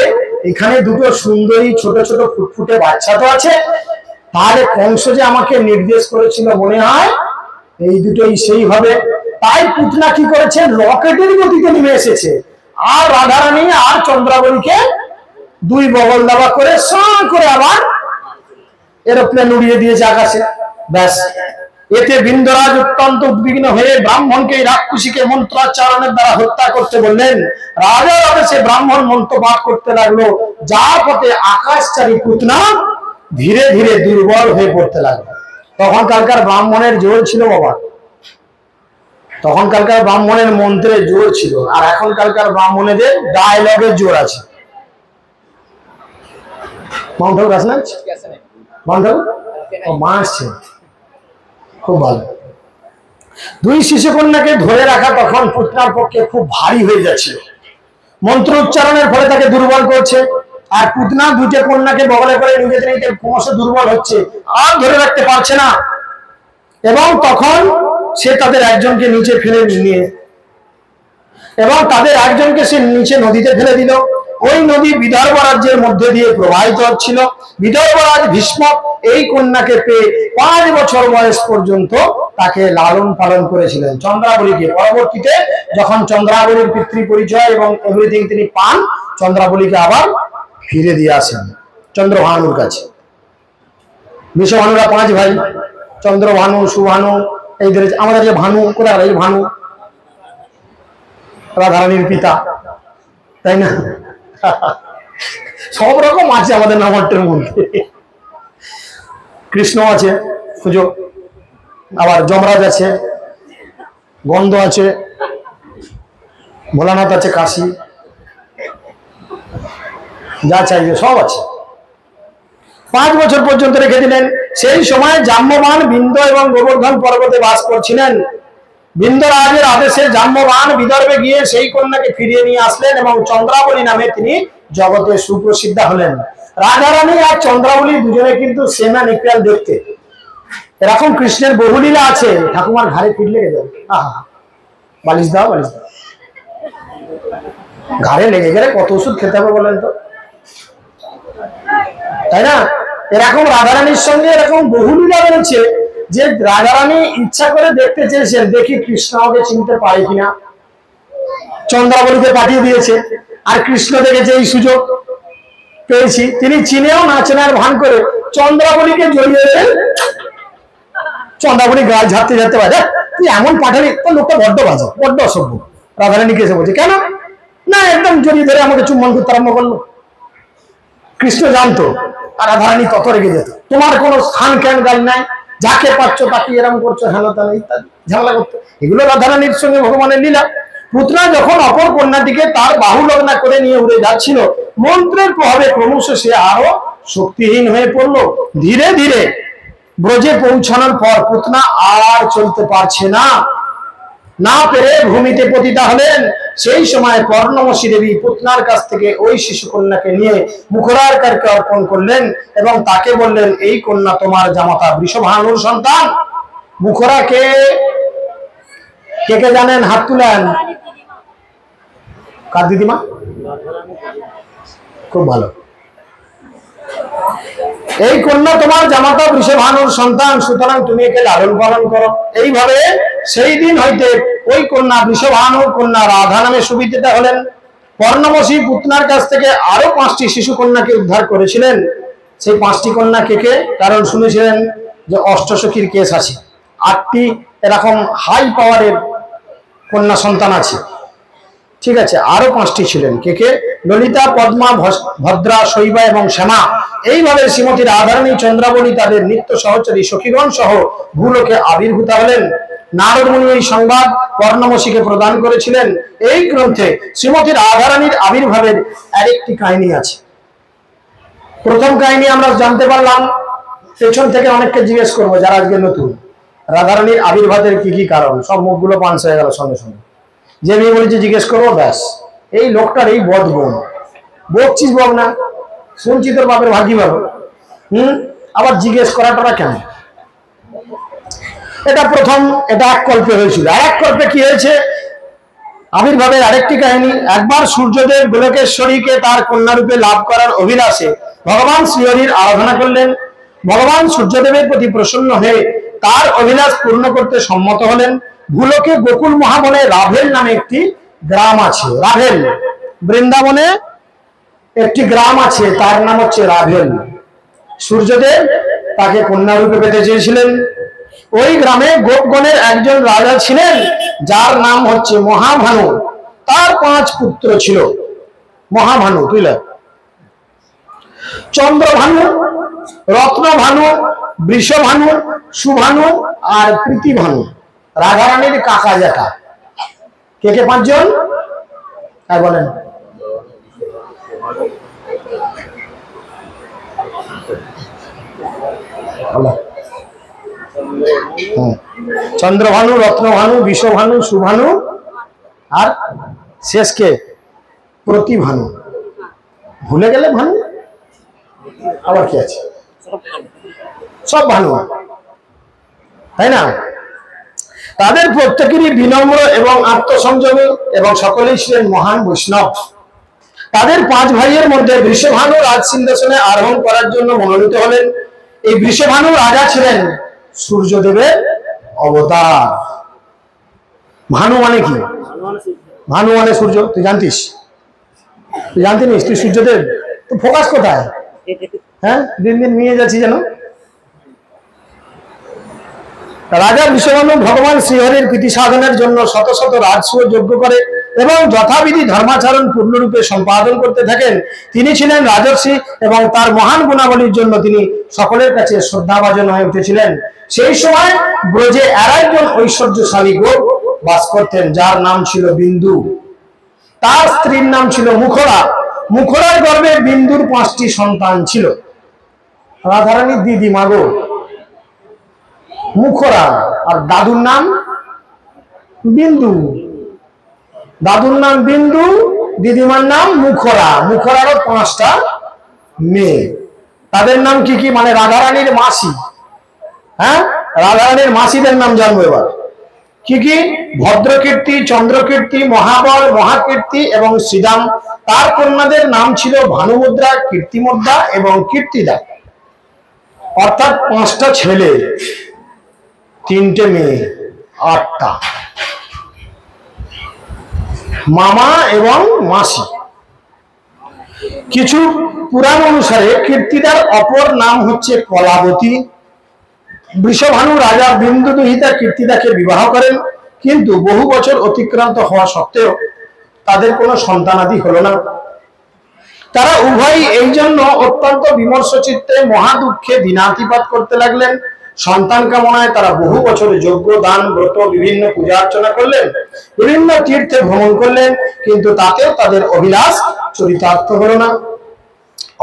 এখানে দুটো সুন্দরী ছোট ছোট ফুটফুটে বাচ্চা তো আছে, তাহলে কংস যে আমাকে নির্দেশ করেছিল মনে হয় এই দুটোই সেই হবে। তাই পুতনা কি করেছে, রকেটের গতিতে নেমে এসেছে, আর রাধারানী আর চন্দ্রাবলীকে দুই বগল দাবা করে সাঁ করে আবার এরোপ্লেন উড়িয়ে দিয়েছে আকাশে। ব্যাস, এতে বিন্ধ্যরাজ অত্যন্ত উদ্বিগ্ন হয়ে ব্রাহ্মণকে রাক্ষসীকে মন্ত্রাচারণের দ্বারা হত্যা করতে বললেন। রাজার আদেশে ব্রাহ্মণ মন্ত্র পাঠ করতে লাগলো, যার পথে আকাশচারী পুতনা ধীরে ধীরে দুর্বল হয়ে পড়তে লাগলো। তখনকার ব্রাহ্মণের জোর ছিল বাবা, তখনকার ব্রাহ্মণের মন্ত্রের জোর ছিল, আর এখনকার ব্রাহ্মণেদের ডায়লগের জোর আছে। মাউন্ট ঠাকুর আছে না, মাউন্ট ঠাকুর মা আসছে, খুব ভালো। দুই শিশু কন্যাকে ধরে রাখা তখন পুতনার পক্ষে খুব ভারী হয়ে যাচ্ছিল, মন্ত্র উচ্চারণের ফলে তাকে দুর্বল করছে। আর পুতনা দুইটা কন্যাকে বগলে করে নিজেদের ক্রমশ দুর্বল হচ্ছে, আর ধরে রাখতে পারছে না। এবং তখন সে তাদের একজনকে নিচে ফেলে নিয়ে, এবং তাদের একজনকে সে নিচে নদীতে ফেলে দিল। ওই নদী বিদর্ভ রাজ্যের মধ্যে দিয়ে প্রবাহিত হচ্ছিল। বিদর্ভরাজ ভীষ্ম এই কন্যাকে পেয়ে 5 বছর বয়স পর্যন্ত তাকে লালন পালন করেছিলেন, চন্দ্রাবলীকে। পরবর্তীতে যখন চন্দ্রাবলীর পিতৃ পরিচয় এবং এভরিথিং তিনি পান, চন্দ্রাবলীকে আবার ফিরে দিয়ে আসেন চন্দ্রভানুর কাছে। বিশ্বভানুরা 5 ভাই, চন্দ্রভানু, সুভানু, এইদের আমাদের যে ভানু, কোথায় এই ভানু রাধারানীর পিতা, তাই না? সব রকম আছে আমাদের নামাট্যের মধ্যে। কৃষ্ণ আছে পুজো, আবার যমরাজ আছে, গন্ধ আছে, ভোলানাথ আছে, কাশী, যা চাইবে সব আছে। 5 বছর পর্যন্ত রেখে দিলেন। সেই সময় জাম্ববান বিন্ধ্য এবং গোবর্ধন পর্বতে বাস করছিলেন। বিন্ধ্যরাজের আদেশে জাম্ববান বিদর্ভে গিয়ে সেই কন্যাকে ফিরিয়ে নিয়ে আসলেন এবং চন্দ্রাবলী নামে তিনি জগতে সুপ্রসিদ্ধা হলেন। রাধারানী আর চন্দ্রাবলী দুজনে কিন্তু সেনা নিকরাল দেখতে। এরকম কৃষ্ণের বহুলীলা আছে, ঠাকুমার ঘাড়ে পিঠ লেগে যাবে, বালিশ দাও বালিশ দাও, ঘাড়ে লেগে গেলে কত ওষুধ খেতে হবে বলেন তো, তাই না? এরকম রাধারানীর সঙ্গে এরকম বহুলীলা রয়েছে যে রাধারানী ইচ্ছা করে দেখতে চেয়েছেন, দেখি কৃষ্ণ আমাকে চিনতে পারে কিনা। চন্দ্রাবলীকে পাঠিয়ে দিয়েছে, আর কৃষ্ণ দেখেছে এই সুযোগ পেয়েছি, তিনি চিনেও না চেনার ভান করে চন্দ্রাবলীকে জড়িয়ে দেন। চন্দ্রাবলী গাল ঝাড়তে ঝাড়তে পারে, তুই এমন পাঠালি, তো লোকটা বড্ড বাজে, বড্ড অসভ্য। রাধারানীকে এসে বলছে, কেন না, একদম জড়িয়ে ধরে আমাকে চুম্বন করতে আরম্ভ করলো। কৃষ্ণ জানতো, আর রাধারানী তত রেগে যেত, তোমার কোনো স্থান জ্ঞান গাল নাই, যাকে পাচ্ছ তাকে এরম করছো, হেলা তেলা ইত্যাদি ঝামেলা করতো। এগুলো রাধারানীর সঙ্গে ভগবানের লীলা। পুতনা যখন অপর কন্যাটিকে তার বাহু লগ্না করে নিয়ে উড়ে যাচ্ছিল, মন্ত্রের প্রভাবে ক্রমশ সে আরো শক্তিহীন হয়ে পড়লো। ধীরে ধীরে ব্রজে পৌঁছানোর পর পুতনা আর চলতে পারছে না, না পেরে ভূমিতে পতিতা হলেন। সেই সময় পর্ণমসী দেবী পুতনার কাছ থেকে ওই শিশু কন্যাকে নিয়ে মুখরারকারকে অর্পণ করলেন এবং তাকে বললেন, এই কন্যা তোমার জামাতা বৃষভানুর সন্তান। মুখরাকে কে কে জানেন হাত তুলেন। কার দিদিমা? খুব ভালো। এই কন্যা তোমার জামাতা বৃষভানুর সন্তান, সুতরাং তুমি একে লালন পালন করো। এইভাবে সেই দিন হইতে ওই কন্যা বৃষভানুর কন্যা রাধা নামে সুবিদিতা হলেন। পর্ণমোষী পুতনার কাছ থেকে আরো 5টি শিশু কন্যাকে উদ্ধার করেছিলেন। সেই 5টি কন্যা কে কে? কারণ শুনেছিলেন যে অষ্টসখীর কেস আছে, 8টি এরকম হাই পাওয়ারের কন্যা সন্তান আছে, ঠিক আছে। আরো 5টি ছিলেন, কে কে? ললিতা, পদ্মা, ভদ্রা, শৈবা এবং শ্যামা। এইভাবে শ্রীমতী রাধারানী চন্দ্রাবলী তাদের নিত্য সহচরী সখীগণ সহ ভূলোকে আবির্ভূতা হলেন। নারদ মুনি এই সংবাদ পর্ণমোষীকে প্রদান করেছিলেন। এই গ্রন্থে শ্রীমতী রাধারানীর আবির্ভাবের আরেকটি কাহিনী আছে। প্রথম কাহিনী আমরা জানতে পারলাম, পেছন থেকে অনেককে জিজ্ঞেস করবো যারা আজকে নতুন, রাধারানীর আবির্ভাবের কি কি কারণ, সব মুখগুলো পাঞ্চ হয়ে গেল সঙ্গে সঙ্গে। যে মেয়ে বলেছে জিজ্ঞেস করবো, ব্যাস এই লোকটার এই বদগুণ। বকছিস বক না, শুনছি তোর বাপের ভাগি বাবু, আবার জিজ্ঞেস করাটা কেন? এটা প্রথম, এটা এক কল্পে হয়েছিল। আর এক কল্পে কি হয়েছে? আবির্ভাবের আরেকটি কাহিনী। একবার সূর্যদেব গোলকেশ্বরীকে তার কন্যারূপে লাভ করার অভিলাষে ভগবান শ্রীহরির আরাধনা করলেন। ভগবান সূর্যদেবের প্রতি প্রসন্ন হয়ে তার অভিলাষ পূর্ণ করতে সম্মত হলেন। ভূলোকে গোকুল মহাবনে রাভেল নামে একটি গ্রাম আছে। রাভেল, বৃন্দাবনে একটি গ্রাম আছে, তার নাম হচ্ছে রাভেল। সূর্যদেব তাকে কন্যারূপে পেতে চেয়েছিলেন। ওই গ্রামে গোপগণের একজন রাজা ছিলেন, যার নাম হচ্ছে মহাভানু। তার 5 পুত্র ছিল। মহাভানু, তুই লেখ। চন্দ্রভানু, রত্নভানু, বৃষভানু, সুভানু আর প্রীতিভানু। রাধারানীর কাকা জ্যাঠা। কে কে 5 জন? হ্যাঁ বলেন। চন্দ্রভানু, রত্নভানু, বিশ্বভানু, সুভানু আর শেষ কে? প্রতিভানু। ভুলে গেলে ভানু, আবার কি আছে? সব ভানু, তাই না? তাদের প্রত্যেকেরই বিনম্র এবং আত্মসংযমী এবং সকলেই ছিলেন মহান বৈষ্ণব। তাদের 5 ভাইয়ের মধ্যে বৃষভানু রাজ সিংহাসনে আরোহণ করার জন্য মনোনীত হলেন। এই বৃষভানু রাজা ছিলেন সূর্যদেবের অবতার। ভানু মানে কি? ভানু মানে সূর্য। তুই জানতিস? তুই জানতিস তুই সূর্যদেব? তো ফোকাস কোথায়? হ্যাঁ, দিন দিন নিয়ে যাচ্ছি যেন। রাজা বৃষভানু ভগবান শ্রীহরির প্রীতি সাধনের জন্য শত শত রাজসূয় যজ্ঞ করে এবং যথাবিধি ধর্মাচরণ পূর্ণরূপে সম্পাদন করতে থাকেন। তিনি ছিলেন রাজর্ষি এবং তার মহান গুণাবলীর জন্য তিনি সকলের কাছে শ্রদ্ধাভাজন হয়ে উঠেছিলেন। সেই সময় ব্রজে আর একজন ঐশ্বর্যশালী গোপ বাস করতেন, যার নাম ছিল বিন্দু। তার স্ত্রীর নাম ছিল মুখরা। মুখরার গর্ভে বিন্দুর 5টি সন্তান ছিল। রাধারানীর দিদি মাগো মুখরা, আর দাদুর নাম বিন্দু। দাদুর নাম বিন্দু, দিদিমার নাম মুখরা। মুখরারও 5টা মেয়ে। তাদের নাম কি কি? মানে রাধারানীর মাসি। হ্যাঁ, রাধারানীর মাসিদের নাম জানবো এবার। কি কি? ভদ্রকীর্তি, চন্দ্রকীর্তি, মহাবল, মহাকীর্তি এবং শ্রীদাম। তার কন্যাদের নাম ছিল ভানুমুদ্রা, কীর্তিমুদ্রা এবং কীর্তিদা। অর্থাৎ 5টা ছেলে, 3টে মেয়ে, 8টা। মামা এবং মাসি। কিছু পুরাণ অনুসারে কীর্তিদার অপর নাম হচ্ছে কলাবতী। বৃষভানু রাজা বিন্দু দুহিতা কীর্তিদাকে বিবাহ করেন, কিন্তু বহু বছর অতিক্রান্ত হওয়া সত্ত্বেও তাদের কোনো সন্তানাদি হলো না। তারা উভয়ই এই জন্য অত্যন্ত বিমর্ষ চিত্তে মহা দুঃখে দিনাতিপাত করতে লাগলেন। সন্তান কামনায় তারা বহু বছর যজ্ঞ, দান, ব্রত, বিভিন্ন পূজা অর্চনা করলেন, বিভিন্ন তীর্থে ভ্রমণ করলেন, কিন্তু তাতেও তাদের অভিলাষ চরিতার্থ হলো না।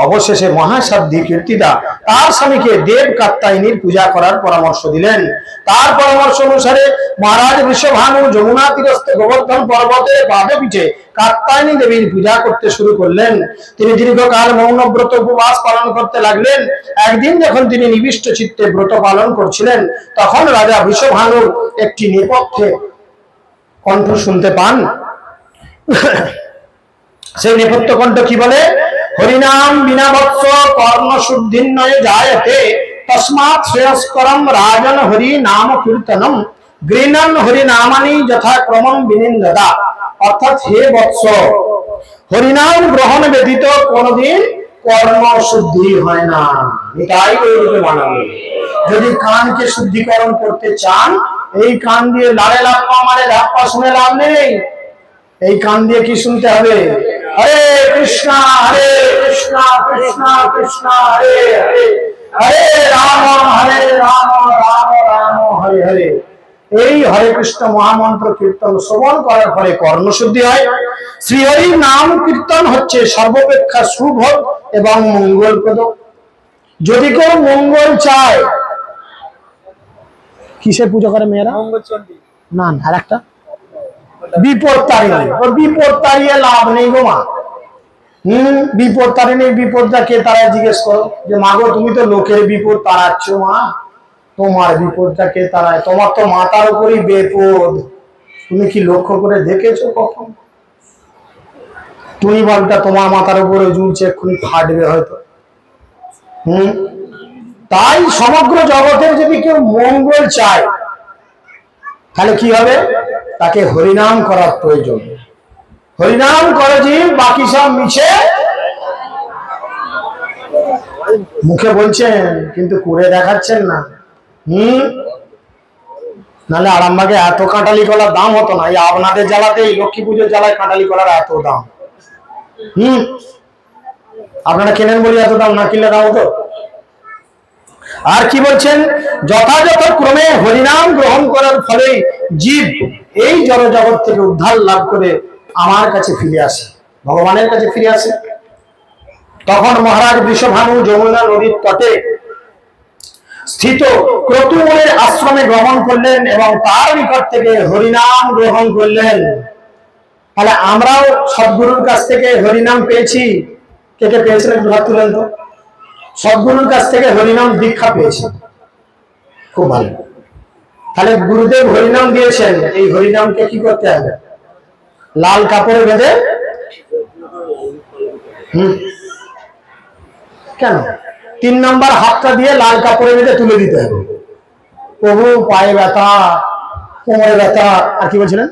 অবশেষে মহাসাধ্যী কীর্তিদা তার স্বামীকে দেব কাত্যায়নীর পূজা করার পরামর্শ দিলেন। তার পরামর্শ অনুসারে মহারাজ বৃষভানু যমুনা তীরস্থ গোবর্ধন পর্বতের পাদপীঠে কাত্যায়নী দেবীর পূজা করতে শুরু করলেন। তিনি দীর্ঘকাল মৌনব্রত উপবাস পালন করতে লাগলেন। একদিন যখন তিনি নিবিষ্ট চিত্তে ব্রত পালন করছিলেন, তখন রাজা বৃষভানুর একটি নেপথ্যে কণ্ঠ শুনতে পান। সেই নেপথ্য কণ্ঠ কি বলে? হরিনাম বিনা বৎস কর্ণ শুদ্ধিন্নয়ে জায়তে তস্মাৎ শ্রেয়স্করম রাজন হরি নাম কীর্তনম গৃহ্ণন হরি নামানি যথাক্রমম বিনিন্দতা। অর্থাৎ হে বৎস, হরিনাম গ্রহণ ব্যতীত কোনদিন কর্ম শুদ্ধি হয় না। এটাই ওইরূপে বানানো। যদি কানকে শুদ্ধিকরণ করতে চান, এই কান দিয়ে লাড়ে লাপ্পা মানে লাপ্পা শুনে লাভ নেই। এই কান দিয়ে কি শুনতে হবে? হরে কৃষ্ণ কৃষ্ণ কৃষ্ণ হরে হরে, হরে রাম রাম রাম হরে হরে। এই হরে কৃষ্ণ মহামন্ত্র কীর্তন শ্রবণ করার ফলে কর্মশুদ্ধি হয়। শ্রীহরির নাম কীর্তন হচ্ছে সর্বাপেক্ষা শুভ এবং মঙ্গলপ্রদ। যদি কেউ মঙ্গল চায়, কিসের পুজো করে মেয়েরা? না আর একটা বিপদ তাড়িয়ে। বিপদ তাড়িয়ে লাভ নেই গো মা। বিপদ তাড়িয়ে বিপদটা কে তারায়? জিজ্ঞেস করো যে মা গো, তুমি তো লোকের বিপদ তাড়াচ্ছ মা, তোমার বিপদটা কে তাড়ায়? তোমার তো মাথার উপরই বিপদ। তুমি কি লক্ষ্য করে দেখেছো কখন? তুমি বলটা তোমার মাথার উপরে ঝুলছে, এক্ষুনি ফাটবে হয়তো। তাই সমগ্র জগতের যদি কেউ মঙ্গল চায়, তাহলে কি হবে? তাকে হরিনাম করার প্রয়োজন। হরিনাম করে যে বাকি সব মিছে মুখে বলছেন, কিন্তু করে দেখাচ্ছেন না। নাহলে আরামবাগে এত কাঁঠালি কলার দাম হতো না। এই আপনাদের জ্বালাতে, লক্ষ্মী পুজোর জ্বালায় কাঁঠালি কলার এত দাম। আপনারা কেনেন বলি এত দাম, না কিনলে দাম হতো। আর কি বলছেন? যথাযথ ক্রমে হরিনাম গ্রহণ করার ফলে জীব এই জড় জগৎ থেকে উদ্ধার লাভ করে আমার কাছে ফিরে আসে, ভগবানের কাছে ফিরে আসে। তখন মহারাজ বৃষভানু যমুনা নদীর তটে স্থিত ক্রতুমুনির আশ্রমে গমন করলেন এবং তার নিকট থেকে হরিনাম গ্রহণ করলেন। তাহলে আমরাও সদ্গুরুর কাছ থেকে হরিনাম পেয়েছি। কে কে পেয়েছিলেন হাত তুলেন তো? সদ্গুরুর কাছ থেকে হরিনাম দীক্ষা পেয়েছি, খুব ভালো। তাহলে গুরুদেব হরিনাম দিয়েছেন, এই হরিনামকে কি করতে হবে? লাল কাপড়ে বেঁধে। কেন? 3 নম্বর হাতটা দিয়ে লাল কাপড়ে বেঁধে তুলে দিতে হবে। প্রভু পায়ে ব্যথা, কোমরে ব্যথা, আর কি বলছিলেন?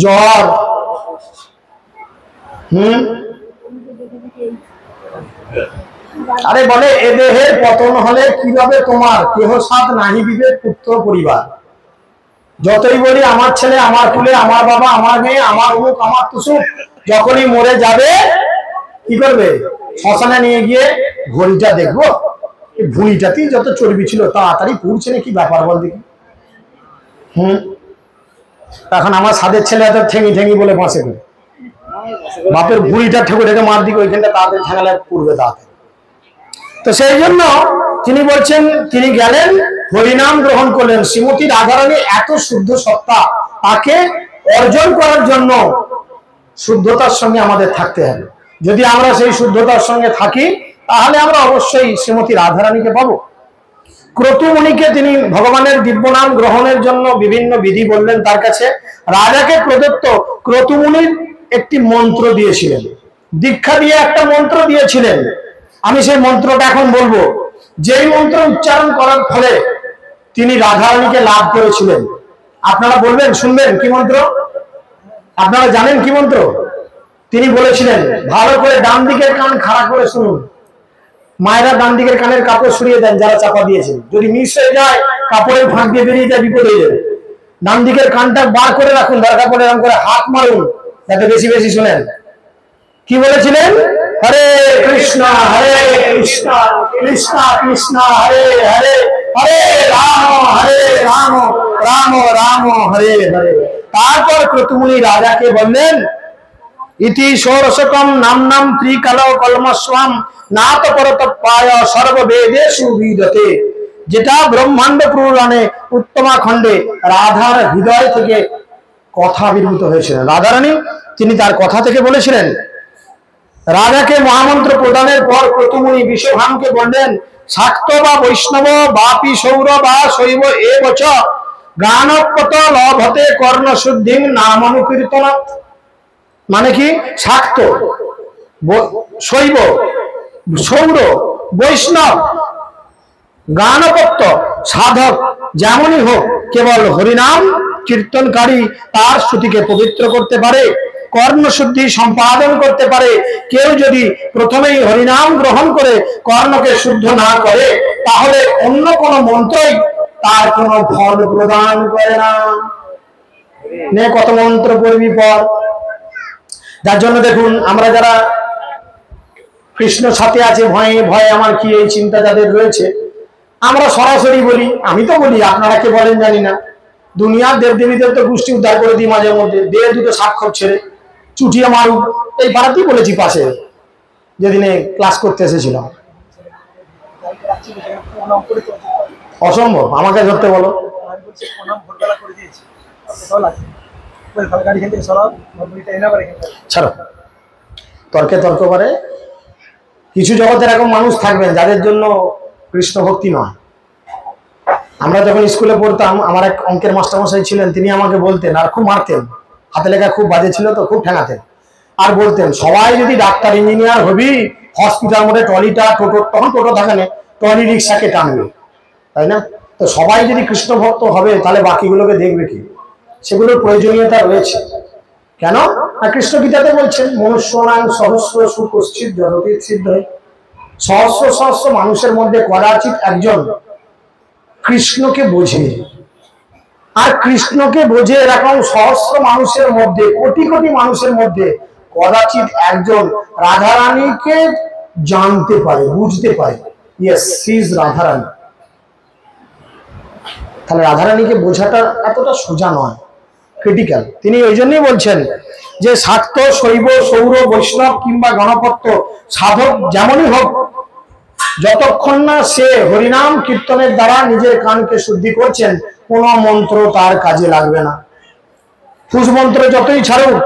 জ্বর। আরে বলে, এ দেহের পতন হলে কি হবে তোমার? কেহ সাথ নাহি বিবেক পুত্র পরিবার। যতই বলি আমার ছেলে, আমার কুলে, আমার বাবা, আমার মেয়ে, আমার মুখ, আমার তুসুক, যখনই মরে যাবে কি করবে? শ্মশানে নিয়ে গিয়ে ঘড়িটা দেখবো, এই ভুঁড়িটাতেই যত চর্বি ছিল তাড়াতাড়ি পুড়ছে না, কি ব্যাপার বল দেখি। এখন আমার সাদের ছেলে এত ঠেঙি ঠেঙি বলে বাঁচে করে, বাপের ভুঁড়িটা ঠেকে ঠেকে মার দিকে, ওইখানটা তাড়াতাড়ি ঠেঙালে পুড়বে তাড়াতাড়ি। তো সেই জন্য তিনি বলছেন, তিনি গেলেন হরিনাম গ্রহণ করলেন। শ্রীমতী রাধারানী এত শুদ্ধ সত্তা, তাকে অর্জন করার জন্য শুদ্ধতার সঙ্গে আমাদের থাকতে হবে। যদি আমরা সেই শুদ্ধতার সঙ্গে থাকি, তাহলে আমরা অবশ্যই শ্রীমতী রাধারানীকে পাবো। ক্রতুমুনিকে তিনি ভগবানের দিব্য নাম গ্রহণের জন্য বিভিন্ন বিধি বললেন তার কাছে। রাজাকে প্রদত্ত ক্রতুমুনির একটি মন্ত্র দিয়েছিলেন, দীক্ষা দিয়ে একটা মন্ত্র দিয়েছিলেন। আমি সেই মন্ত্রটা এখন বলবো, যেই মন্ত্র উচ্চারণ করার ফলে তিনি রাধারানীকে লাভ করেছিলেন। আপনারা বলবেন, শুনবেন কি মন্ত্র? আপনারা জানেন কি মন্ত্র? তিনি বলেছিলেন, ভালো করে ডান দিকের কান খাড়া করে শুনুন। মায়েরা ডান দিকের কানের কাপড় সরিয়ে দেন যারা চাপা দিয়েছেন, যদি মিস হয়ে যায়, কাপড়ের ফাঁক দিয়ে বেরিয়ে যায়, বিপদ হয়ে যাবে। ডান দিকের কানটা বার করে রাখুন, দরকার পড়ে এরকম করে হাত মারুন, যাতে বেশি বেশি শুনেন। কি বলেছিলেন? হরে কৃষ্ণ কৃষ্ণ কৃষ্ণ হরে হরে, হরে রাম রাম রাম হরে হরে। তারপর ক্রতুমুনি রাজাকে বললেন, ইতি ষোড়শকম নাম নাম ত্রিকাল কলমস্বাম নাত পরতপায় সর্ববেদেষু বিদতে। যেটা ব্রহ্মাণ্ড পুরাণে উত্তমা খণ্ডে রাধার হৃদয় থেকে কথা আবির্ভূত হয়েছিলেন। রাধারানী তিনি তার কথা থেকে বলেছিলেন। রাজাকে মহামন্ত্র প্রদানের পর ক্রতুমুনি বিশ্বভানুকে বললেন, শাক্ত বা বৈষ্ণব বাপি সৌর বা শৈব এ বচ গানপত লভতে কর্ণ শুদ্ধি নাম অনুকীর্তন, মানে কি শাক্ত, শৈব, সৌর, বৈষ্ণব, গানপত্য সাধক যেমনই হোক, কেবল হরিনাম কীর্তনকারী তার শ্রুতিকে পবিত্র করতে পারে, কর্ণশুদ্ধি সম্পাদন করতে পারে। কেউ যদি প্রথমেই হরিনাম গ্রহণ করে কর্ণকে শুদ্ধ না করে, তাহলে অন্য কোন মন্ত্রই তার কোনো ফল প্রদান করে না। নে কত মন্ত্র পড়বি পর। যার জন্য দেখুন, আমরা যারা কৃষ্ণ সাথে আছে, ভয়ে ভয়ে আমার কি এই চিন্তা যাদের রয়েছে, আমরা সরাসরি বলি, আমি তো বলি, আপনারা কে বলেন জানি না, দুনিয়ার দেবদেবীদের তো গোষ্ঠী উদ্ধার করে দিই মাঝে মধ্যে, দিয়ে দুটো স্বাক্ষর ছেড়ে চুটিয়ে মারুক। এই পাড়াতেই বলেছি, পাশে যেদিনে ক্লাস করতে এসেছিলাম। অসম্ভব, আমাকে ধরতে বলো। ছাড়ো, তর্কে তর্ক করে। কিছু জগতে এরকম মানুষ থাকবেন যাদের জন্য কৃষ্ণ ভক্তি নয়। আমরা যখন স্কুলে পড়তাম, আমার এক অঙ্কের মাস্টারমশাই ছিলেন, তিনি আমাকে বলতেন, আর খুব মারতেন, হাতে লেখা খুব বাজে ছিল তো, খুব ঠেঙাতেন, আর বলতেন, সবাই যদি ডাক্তার ইঞ্জিনিয়ার হবি, হসপিটাল মধ্যে ট্রলিটা, টোটো, তখন টোটো থাকে না, ট্রলি রিক্সাকে টানবে, তাই না? তো সবাই যদি কৃষ্ণ ভক্ত হবে, তাহলে বাকিগুলোকে দেখবে কি? সেগুলোর প্রয়োজনীয়তা রয়েছে। কেন? আর কৃষ্ণ গীতাতে বলছেন, মনুষ্যনাং সহস্র সুকশ্চিৎ জগতি সিদ্ধ, সহস্র সহস্র মানুষের মধ্যে কদাচিৎ একজন কৃষ্ণকে বোঝে। আর কৃষ্ণকে বোঝে এরকম সহস্র মানুষের মধ্যে, কোটি কোটি মানুষের মধ্যে কদাচিৎ একজন রাধারানীকে জানতে পারে, বুঝতে পারে। Yes, she is Radharani. তাহলে রাধারানীকে বোঝাটা এতটা সোজা নয়, ক্রিটিক্যাল। তিনি ওই জন্যই বলছেন যে শাক্ত, শৈব, সৌর, বৈষ্ণব কিংবা গণপত্য সাধক যেমনই হোক, যতক্ষণ না সে হরিনাম কীর্তনের দ্বারা নিজের কানকে শুদ্ধি করছেন, কোন মন্ত্র তার কাজে লাগবে না। ফুস মন্ত্র যতই ছাড়ুক,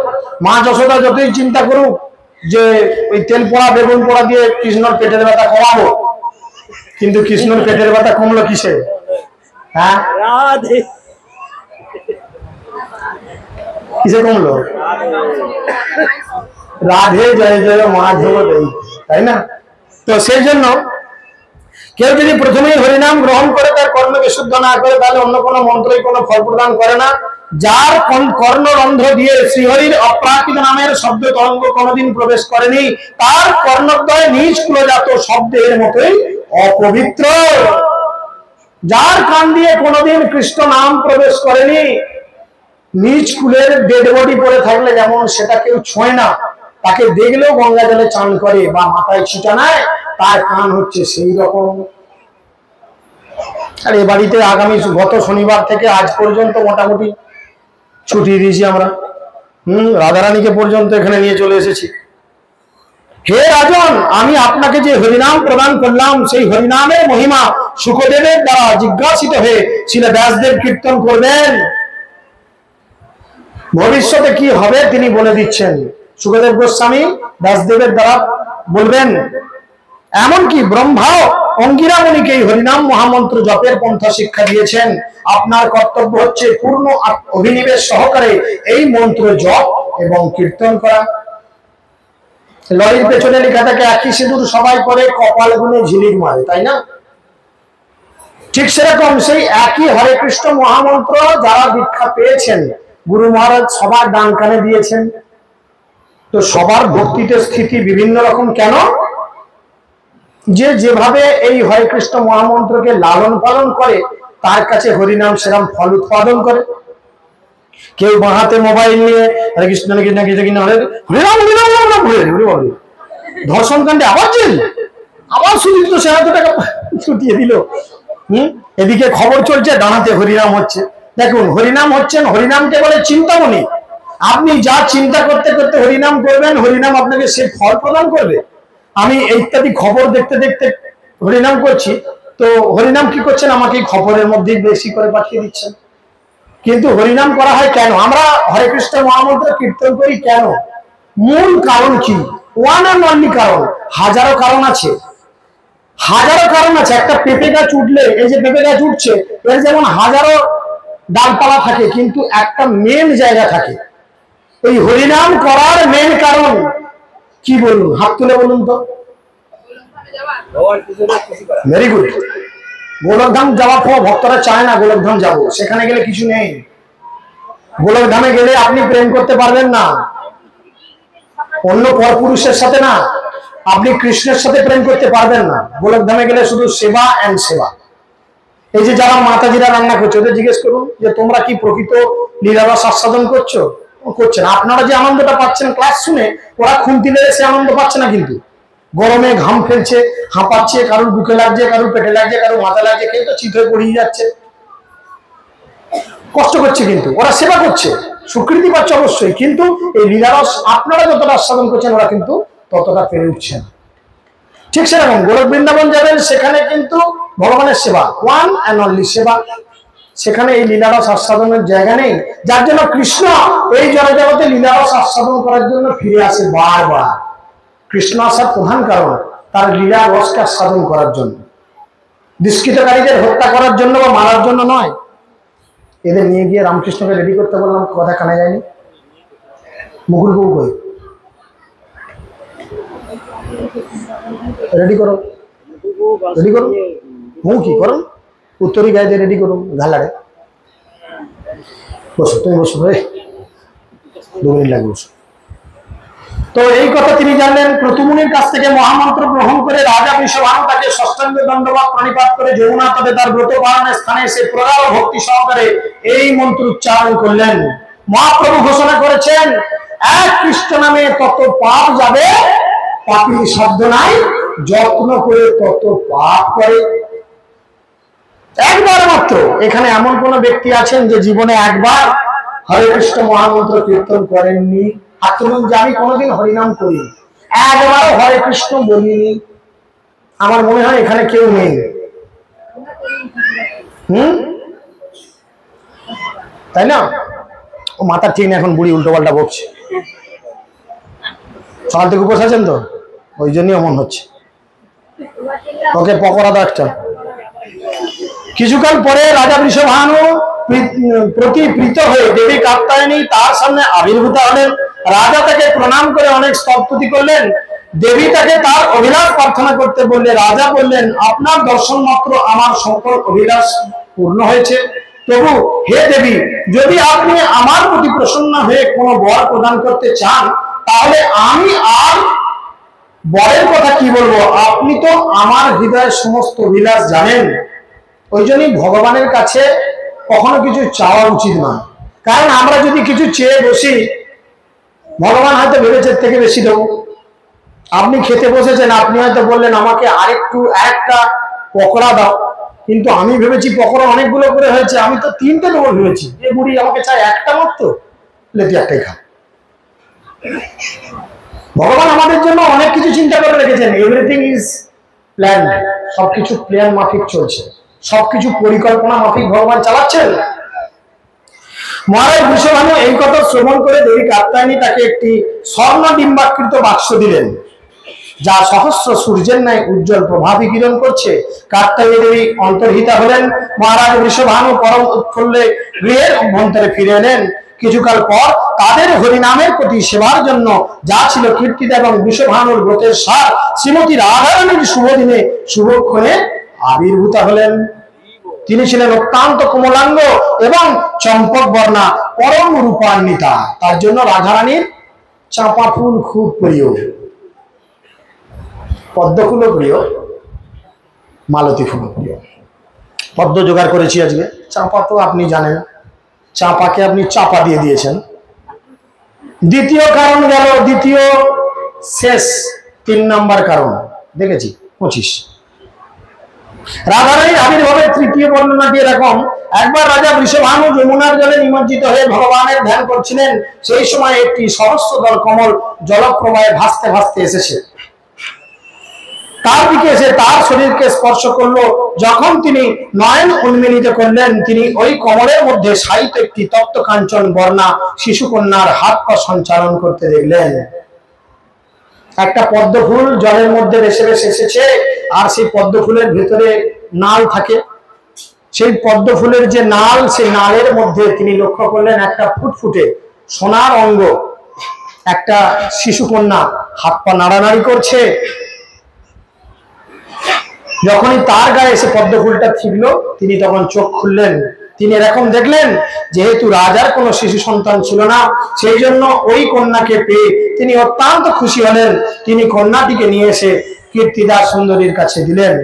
মা যশোদা যতই চিন্তা করুক যে ওই তেল পোড়া বেগুন পোড়া দিয়ে কৃষ্ণর পেটের ব্যথা কমাবো, কিন্তু কৃষ্ণর পেটের ব্যথা কমলো কিসে? হ্যাঁ, কিসে কমলো? রাধে জয় জয় মাধব, তাই না? তো সেই জন্য কেউ যদি প্রথমেই হরিনাম গ্রহণ করে, তার কর্ণকে শুদ্ধ না করে, তাহলে অন্য কোনো মন্ত্রই কোনো ফল প্রদান করে না। যার কর্ণরন্ধ্র দিয়ে শ্রীহরির অপ্রাকৃত নামের শব্দ তরঙ্গ কোনোদিন প্রবেশ করেনি, তার কর্ণদ্বয় নিজ কুলজাত শব্দের মতোই অপবিত্র। যার কান দিয়ে কোনোদিন কৃষ্ণ নাম প্রবেশ করেনি, নিজ কুলের ডেড বডি পড়ে থাকলে যেমন সেটা কেউ ছোঁয় না, তাকে দেখলেও গঙ্গা জলে চান করে বা মাথায় ছিটা নেয়, তার কান হচ্ছে সেই রকম। আর এ বাড়িতে আগামী গত শনিবার থেকে আজ পর্যন্ত মোটামুটি ছুটি দিয়েছি আমরা। রাধারানীকে পর্যন্ত এখানে নিয়ে চলে এসেছি। হে রাজন, আমি আপনাকে যে হরিনাম প্রদান করলাম, সেই হরিনামের মহিমা শুকদেবের দ্বারা জিজ্ঞাসিত হয়ে শ্রীল ব্যাসদেব কীর্তন করবেন। ভবিষ্যতে কি হবে তিনি বলে দিচ্ছেন। শুকদেব গোস্বামী ব্যাসদেবের দ্বারা বলবেন। এমনকি ব্রহ্মাও অঙ্গিরা মুনিকে এই হরিনাম মহামন্ত্র জপের পন্থা শিক্ষা দিয়েছেন। আপনার কর্তব্য হচ্ছে পূর্ণ অভিনিবেশ সহকারে এই মন্ত্র জপ এবং কীর্তন করা। লরির পেছনে লেখা থাকে, একই সিঁদুর সবাই করে, কপাল গুনে ঝিলিক মারে, তাই না? ঠিক সেরকম সেই একই হরে কৃষ্ণ মহামন্ত্র যারা দীক্ষা পেয়েছেন, গুরু মহারাজ সবার ডান কানে দিয়েছেন। তো সবার ভক্তিতে স্থিতি বিভিন্ন রকম। কেন? যে যেভাবে এই হরে কৃষ্ণ মহামন্ত্রকে লালন পালন করে, তার কাছে হরিনাম সেরাম ফল উৎপাদন করে। কেউ বাঁ হাতে মোবাইল নিয়ে হরে কৃষ্ণ কৃষ্ণ কৃষ্ণ কৃষ্ণ হরে ধর্ষণ কাণ্ডে আবার জেল, আবার সুদীপ্ত সে হাতে টাকা ছুটিয়ে দিল। এদিকে খবর চলছে ডানাতে হরিনাম হচ্ছে। দেখুন, হরিনাম হচ্ছেন, হরিনামকে বলে চিন্তামণি। আপনি যা চিন্তা করতে করতে হরিনাম করবেন, হরিনাম আপনাকে সে ফল প্রদান করবে। আমি ইত্যাদি খবর দেখতে দেখতে হরিনাম করছি, তো হরিনাম কি করছেন, আমাকে খবরের মধ্যে বেশি করে পাঠিয়ে দিচ্ছেন। কিন্তু হরিনাম করা হয় কেন? আমরা হরে কৃষ্ণ মহামন্ত্র কীর্তন করি কেন? মূল কারণ কি? ওয়ান অ্যান্ড অনলি কারণ। হাজারো কারণ আছে, হাজারো কারণ আছে। একটা পেঁপে গাছ উঠলে, এই যে পেঁপে গাছ উঠছে, এর যেমন হাজারো ডালপালা থাকে, কিন্তু একটা মেন জায়গা থাকে। এই হরিনাম করার মেন কারণ কি বলুন? হাত তুলে বলুন তো। Very good. গোলকধাম যাওয়ার পর ভক্তরা চায় না গোলকধাম যাব, সেখানে গেলে কিছু নেই। গোলকধামে গেলে আপনি প্রেম করতে পারবেন না অন্য পরপুরুষের সাথে, না আপনি কৃষ্ণের সাথে প্রেম করতে পারবেন না। গোলকধামে গেলে শুধু সেবা এন্ড সেবা। এই যে যারা মাতাজিরা রান্না করছে, ওদের জিজ্ঞেস করুন যে তোমরা কি প্রকৃত লীলারস আস্বাদন করছো? করছে না। আপনারা যে আনন্দটা পাচ্ছেন ক্লাস শুনে, ওরা খুন্তি লেগে সে আনন্দ পাচ্ছে না। কিন্তু গরমে ঘাম ফেলছে, হাঁপাচ্ছে, কারোর বুকে লাগছে, কারোর পেটে লাগছে, কারোর মাথা লাগছে, কেউ তো চিত হয়ে পড়িয়ে যাচ্ছে, কষ্ট করছে, কিন্তু ওরা সেবা করছে, স্বীকৃতি পাচ্ছে অবশ্যই। কিন্তু এই লীলারস আপনারা যতটা আস্বাদন করছেন, ওরা কিন্তু ততটা পেরে উঠছে না। ঠিক সেরকম গোলক বৃন্দাবন যাবেন, সেখানে কিন্তু ভগবানের সেবা, ওয়ান অ্যান্ড অনলি সেবা। সেখানে এই লীলারস আস্বাদনের জায়গা নেই, যার জন্য কৃষ্ণ এই জনজগতে লীলারস আস্বাদন করার জন্য ফিরে আসে বারবার। কৃষ্ণ আসার প্রধান কারণ তার লীলা রসকে আস্বাদন করার জন্য, দুষ্কৃতকারীদের হত্যা করার জন্য বা মারার জন্য নয়। এদের নিয়ে গিয়ে রামকৃষ্ণকে রেডি করতে বললাম, কথা কানে যায়নি। মুকুল বউ কই? রেডি করো, রেডি করো। মু কি করো? উত্তরী গায়ে রেডি করুন, ঘালারে বসো, তুমি বসো, 2 মিনিট লাগবে, বসো। তো এই কথা তিনি জানলেন। প্রতুমুনির কাছ থেকে মহামন্ত্র গ্রহণ করে রাজা বৃষভানু তাকে ষষ্ঠাঙ্গে দণ্ডবাদ প্রণিপাত করে যমুনা তটে তার ব্রত পালনের স্থানে এসে প্রগাঢ় ভক্তি সহকারে এই মন্ত্র উচ্চারণ করলেন। মহাপ্রভু ঘোষণা করেছেন, এক কৃষ্ণ নামে তত পাপ যাবে, পাপী শব্দ নাই, যত্ন করে তত পাপ করে। একবার মাত্র। এখানে এমন কোন ব্যক্তি আছেন যে জীবনে একবার হরে কৃষ্ণ মহামন্ত্র কীর্তন করেননি? হাত তুলুন যে আমি কোনোদিন হরিনাম করি, একবারও হরে কৃষ্ণ বলিনি। আমার মনে হয় এখানে কেউ নেই। তাই না? ও মাথা ঠিক না, এখন বুড়ি উল্টো পাল্টা বকছে। সকাল থেকে উপোস আছেন তো, ওই জন্যই অমন হচ্ছে। ওকে পকোড়া দাও একটা। কিছুকাল পরে রাজা বৃষভানু প্রতি প্রীত হয়ে দেবী কাত্যায়নী তার সামনে আবির্ভূত হলেন। রাজা তাকে প্রণাম করে অনেক স্তবস্তুতি করলেন। দেবী তাকে তার অভিলাষ প্রার্থনা করতে বললে। রাজা বললেন, আপনার দর্শন মাত্র আমার সকল অভিলাষ পূর্ণ হয়েছে। তবু হে দেবী, যদি আপনি আমার প্রতি প্রসন্ন হয়ে কোনো বর প্রদান করতে চান, তাহলে আমি আর বরের কথা কি বলবো? আপনি তো আমার হৃদয়ের সমস্ত অভিলাষ জানেন। ওই জন্যই ভগবানের কাছে কখনো কিছু চাওয়া উচিত নয়। কারণ আমরা যদি কিছু চেয়ে বসি, ভগবান হয়তো ভেবেছে থেকে বেশি দেবো। আপনি খেতে বসেছেন, আপনি হয়তো বললেন আমাকে আরেকটা পকোড়া দাও, কিন্তু আমি ভেবেছি পকোড়া অনেকগুলো করে হয়েছে, আমি তো 3টে দেবো ভেবেছি। যে বুড়ি আমাকে চাই একটা মাত্র, তুই একটাই খা। ভগবান আমাদের জন্য অনেক কিছু চিন্তা করে রেখেছেন। এভরিথিং ইজ প্ল্যান, সবকিছু প্ল্যান মাফিক চলছে, সবকিছু পরিকল্পনা মাফিক ভগবান চালাচ্ছেন। মহারাজ বৃষভানু এই কথা শ্রবণ করে দেবী কাত্যায়নী তাকে একটি স্বর্ণ ডিম্বাকৃত বাক্স দিলেন, যা সহস্র সূর্যের ন্যায় উজ্জ্বল প্রভা বিকিরণ করছে। কাত্যায়নী দেবী অন্তর্হিতা হলেন। মহারাজ বৃষভানু পরম উৎফুল্লে গৃহের অভ্যন্তরে ফিরে এলেন। কিছুকাল পর তাদের হরিনামের প্রতি সেবার জন্য যা ছিল কীর্তিত এবং বৃষভানুর ব্রতের সার শ্রীমতী রাধারানীর শুভ দিনে শুভক্ষণে আবির্ভূত হলেন। তিনি ছিলেন অত্যন্ত কোমলাঙ্গ এবং চম্পক বর্ণা, পরম রূপান্বিতা। তার জন্য রাধারানীর চাঁপা ফুল খুব প্রিয়, পদ্ম ফুলও প্রিয়, মালতী ফুলও প্রিয়। পদ্ম জোগাড় করেছি আজকে, চাঁপা তো আপনি জানেন, চাঁপাকে আপনি চাপা দিয়ে দিয়েছেন। দ্বিতীয় কারণ গেল, দ্বিতীয় শেষ 3 নম্বর কারণ দেখেছি 25। রাধারানীর আবির্ভাবের তৃতীয় বর্ণনাটি এরকম। একবার রাজা বৃষভানু যমুনার জলে নিমজ্জিত হয়ে ভগবানের ধ্যান করছিলেন। সেই সময় একটি সহস্রদল কমল জলপ্রবাহে ভাসতে ভাসতে এসেছে, তার দিকে এসে তার শরীরকে স্পর্শ করলো। যখন তিনি নয়ন উন্মিলিত করলেন, তিনি ওই কমলের মধ্যে শায়িত একটি তপ্ত কাঞ্চন বর্ণা শিশুকন্যার হাত পা সঞ্চালন করতে দেখলেন। একটা পদ্ম ফুল জলের মধ্যে ভেসে ভেসে এসেছে, আর সেই পদ্ম ফুলের ভেতরে নাল থাকে, সেই পদ্ম ফুলের যে নাল, সেই নালের মধ্যে তিনি লক্ষ্য করলেন একটা ফুটফুটে সোনার অঙ্গ, একটা শিশু কন্যা হাত পা নাড়ানাড়ি করছে। যখনই তার গায়ে এসে পদ্ম ফুলটা ঠিকলো, তিনি তখন চোখ খুললেন। তিনি এরকম দেখলেন, যেহেতু রাজার কোনো শিশু সন্তান ছিল না, সেই জন্য ওই কন্যাকে পেয়ে তিনি অত্যন্ত খুশি হলেন। তিনি কন্যাটিকে নিয়ে এসে কীর্তিদা সুন্দরীর কাছে দিলেন,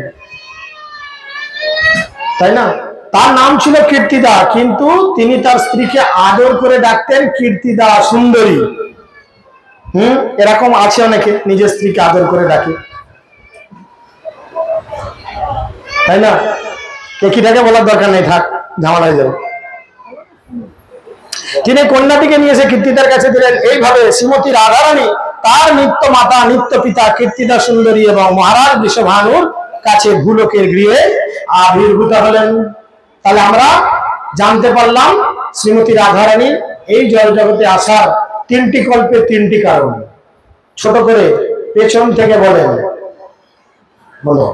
তাই না? তার নাম ছিল কীর্তিদা, কিন্তু তিনি তার স্ত্রীকে আদর করে ডাকতেন কীর্তিদা সুন্দরী। এরকম আছে অনেকে নিজের স্ত্রীকে আদর করে ডাকে, তাই না? কেকিটাকে বলার দরকার নেই, থাক, ঝামেলা হয়ে যাবে। তিনি কন্যাটিকে নিয়ে এসে কীর্তিদার কাছে দিলেন। এইভাবে শ্রীমতী রাধারানী তার নিত্য মাতা নিত্য পিতা কীর্তিদা সুন্দরী এবং মহারাজ বৃষভানুর কাছে ভূলোকের গৃহে আবির্ভূত হলেন। তাহলে আমরা জানতে পারলাম শ্রীমতী রাধারানী এই জল জগতে আসার 3টি কল্পের 3টি কারণ। ছোট করে পেছন থেকে বলেন, বলো।